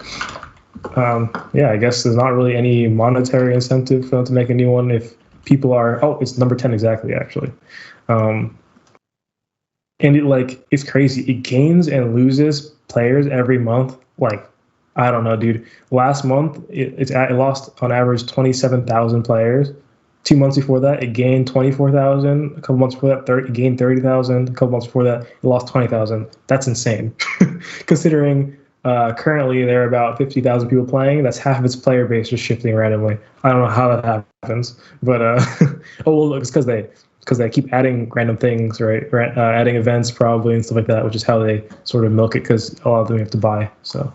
yeah, I guess there's not really any monetary incentive for them to make a new one if people are. Oh, it's number 10 exactly, actually. And it's crazy. It gains and loses players every month. Like, I don't know, dude. Last month, it lost on average 27,000 players. 2 months before that, it gained 24,000. A couple months before that, it gained 30,000. A couple months before that, it lost 20,000. That's insane. Considering currently there are about 50,000 people playing. That's half of its player base just shifting randomly. I don't know how that happens, but it's because they keep adding random things, right? Adding events probably and stuff like that, which is how they sort of milk it, because a lot of them you have to buy. So,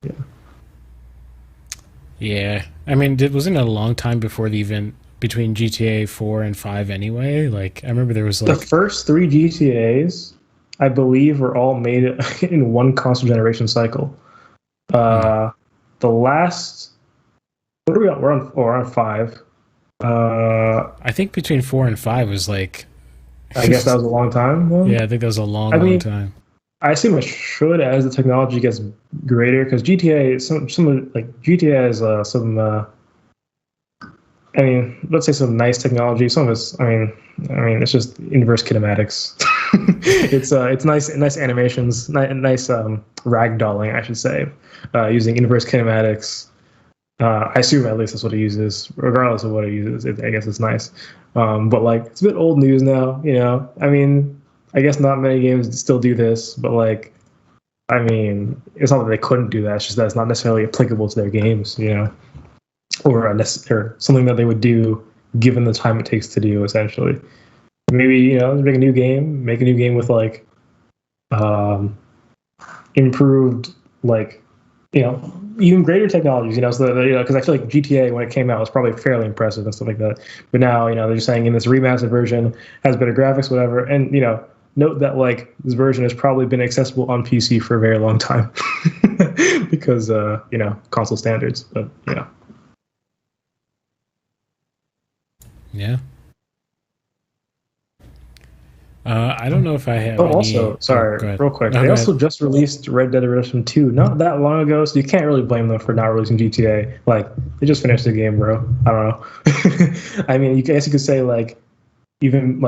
yeah. Yeah, I mean, wasn't it a long time before the event between GTA 4 and 5 anyway? Like, I remember there was like... The first 3 GTAs, I believe, were all made in one console generation cycle. The last... What are we on? We're on 5. I think between 4 and 5 was like... I guess that was a long time, though? Yeah, I think that was a long time. I assume it should, as the technology gets greater, because GTA, GTA has some... I mean, let's say some nice technology. Some of it's, I mean, it's just inverse kinematics. it's nice animations, nice ragdolling, I should say, using inverse kinematics. I assume at least that's what it uses, regardless of what it uses. I guess it's nice, but like, it's a bit old news now. I mean, I guess not many games still do this, but like, I mean, it's not that they couldn't do that. It's just that it's not necessarily applicable to their games. Or something that they would do given the time it takes to do, essentially. Maybe, make a new game with like improved, like, even greater technologies, so that, because I feel like GTA, when it came out, was probably fairly impressive and stuff like that. But now, they're just saying in this remastered version has better graphics, whatever. And, note that like this version has probably been accessible on PC for a very long time because, console standards, but Yeah. I don't know if I have. Also, sorry, real quick. They also just released Red Dead Redemption 2 not that long ago, so you can't really blame them for not releasing GTA. Like, they just finished the game, bro. I don't know. I mean, you guess you could say like even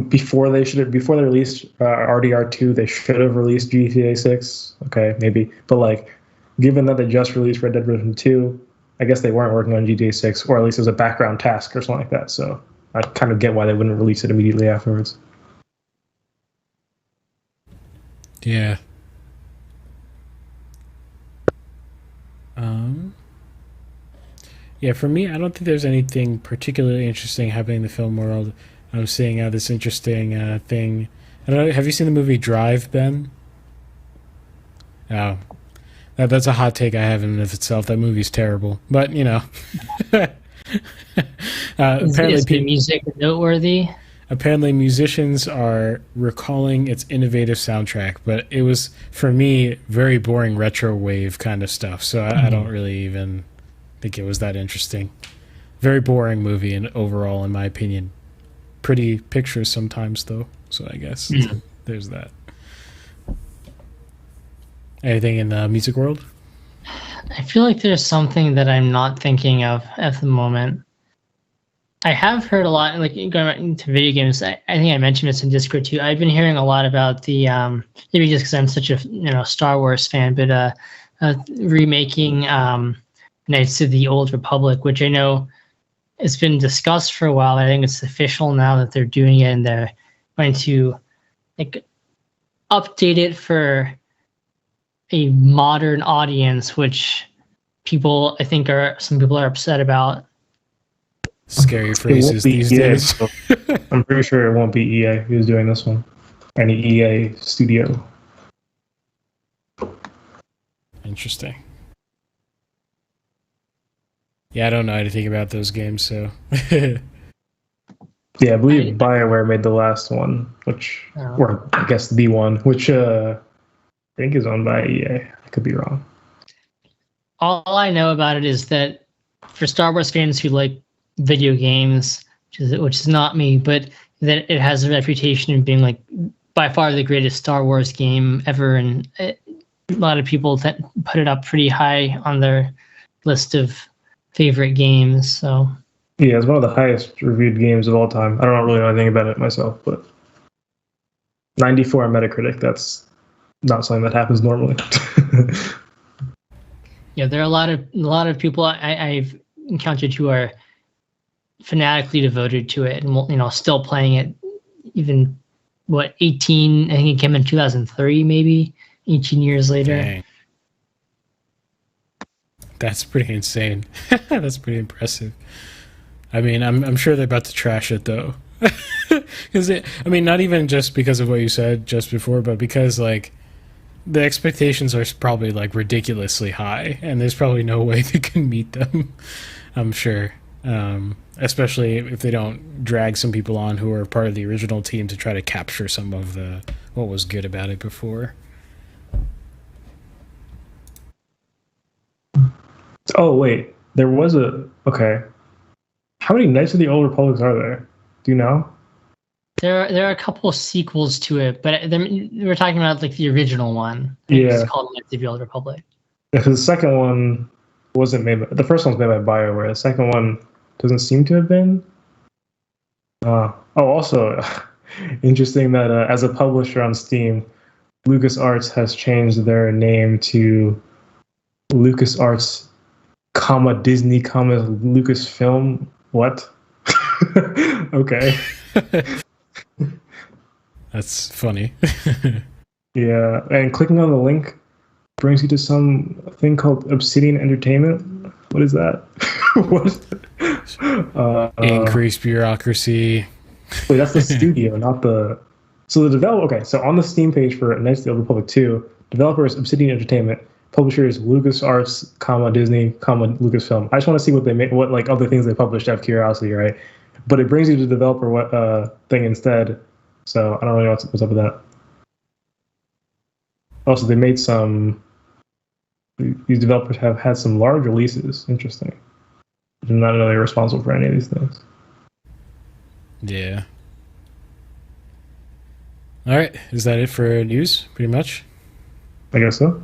before they released RDR2, they should have released GTA 6. Okay, maybe, but like, given that they just released Red Dead Redemption 2. I guess they weren't working on GTA 6, or at least it was a background task or something like that. So I kind of get why they wouldn't release it immediately afterwards. Yeah. Yeah, for me, I don't think there's anything particularly interesting happening in the film world. I'm seeing this interesting thing. I don't know, have you seen the movie Drive, Ben? Oh. That's a hot take I have in and of itself. That movie's terrible. But, apparently is the music noteworthy? apparently musicians are recalling its innovative soundtrack, but it was, for me, very boring retro wave kind of stuff. So I don't really even think it was that interesting. Very boring movie and overall, in my opinion. Pretty pictures sometimes, though. So I guess there's that. Anything in the music world? I feel like there's something that I'm not thinking of at the moment. I have heard a lot, like going back into video games. I think I mentioned this in Discord too. I've been hearing a lot about the maybe just because I'm such a Star Wars fan, but remaking Knights of the Old Republic, which I know it's been discussed for a while. I think it's official now that they're doing it, and they're going to like update it for a modern audience, which I think some people are upset about. Scary phrases these days. I'm pretty sure it won't be EA who's doing this one. Any EA studio. Interesting. Yeah, I don't know anything about those games, so. Yeah, I believe BioWare made the last one, or I guess the one, which I think is owned by EA. I could be wrong. All I know about it is that for Star Wars fans who like video games, which is not me, but that it has a reputation of being like by far the greatest Star Wars game ever, and a lot of people that put it up pretty high on their list of favorite games. So yeah, it's one of the highest reviewed games of all time. I don't really know anything about it myself, but 94 on Metacritic, that's not something that happens normally. Yeah, there are a lot of people I've encountered who are fanatically devoted to it, and still playing it. Even 18? I think it came in 2003, maybe 18 years later. Dang. That's pretty insane. That's pretty impressive. I mean, I'm sure they're about to trash it though, because not even just because of what you said just before, but because like the expectations are probably like ridiculously high, and there's probably no way they can meet them. I'm sure, especially if they don't drag some people on who are part of the original team to try to capture some of what was good about it before. Oh wait, there was okay. How many Knights of the Old Republics are there? Do you know? There are a couple of sequels to it, but we're talking about like the original one. Yeah, it's called Knights of the Old Republic. Yeah, because the second one wasn't made. The first one was made by BioWare. The second one doesn't seem to have been. Also, interesting that as a publisher on Steam, LucasArts has changed their name to LucasArts, Disney, Lucasfilm. What? Okay. That's funny. Yeah, and clicking on the link brings you to some thing called Obsidian Entertainment. What is that? What? Increased bureaucracy. Wait, that's the studio, not the. So the developer. Okay, so on the Steam page for Knights of the Old Republic 2, developer is Obsidian Entertainment. Publisher is LucasArts, Disney, Lucasfilm. I just want to see what they make, what like other things they published out of curiosity, right? But it brings you to the developer thing instead. So I don't really know what's up with that. Also, they made some. These developers have had some large releases. Interesting. I'm not really responsible for any of these things. Yeah. All right. Is that it for news? Pretty much. I guess so.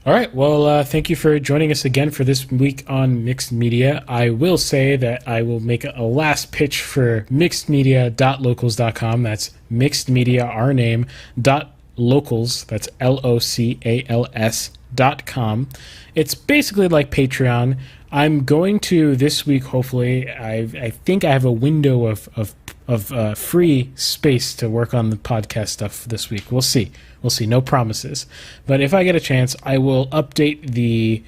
All right. Well, thank you for joining us again for this week on Mixed Media. I will say that I will make a last pitch for mixedmedia.locals.com. That's mixed media, our name, .locals. That's LOCALS.com. It's basically like Patreon. I'm going to this week, hopefully. I think I have a window of free space to work on the podcast stuff this week. We'll see. We'll see. No promises. But if I get a chance, I will update the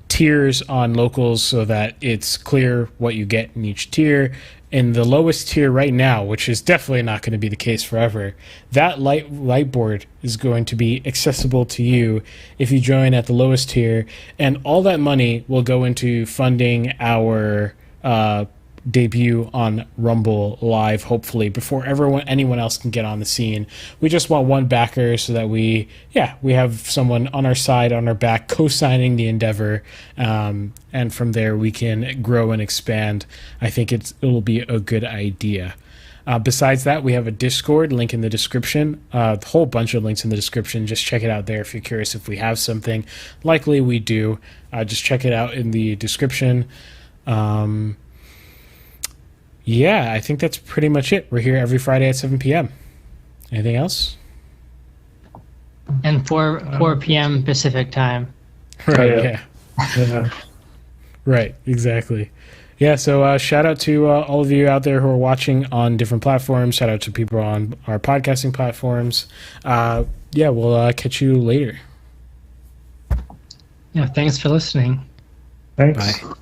tiers on locals so that it's clear what you get in each tier. In the lowest tier right now, which is definitely not going to be the case forever, that light board is going to be accessible to you if you join at the lowest tier, and all that money will go into funding our debut on Rumble live, hopefully before anyone else can get on the scene. We just want one backer so that we have someone on our side, on our back, co-signing the endeavor, and from there we can grow and expand. I think it will be a good idea. Besides that, we have a Discord link in the description, a whole bunch of links in the description. Just check it out there if you're curious if we have something. Likely we do. Just check it out in the description. I think that's pretty much it. We're here every Friday at 7 p.m. Anything else? And 4 p.m. Pacific time. Right, yeah. Right, exactly. Yeah, so shout out to all of you out there who are watching on different platforms. Shout out to people on our podcasting platforms. We'll catch you later. Yeah, thanks for listening. Thanks. Bye.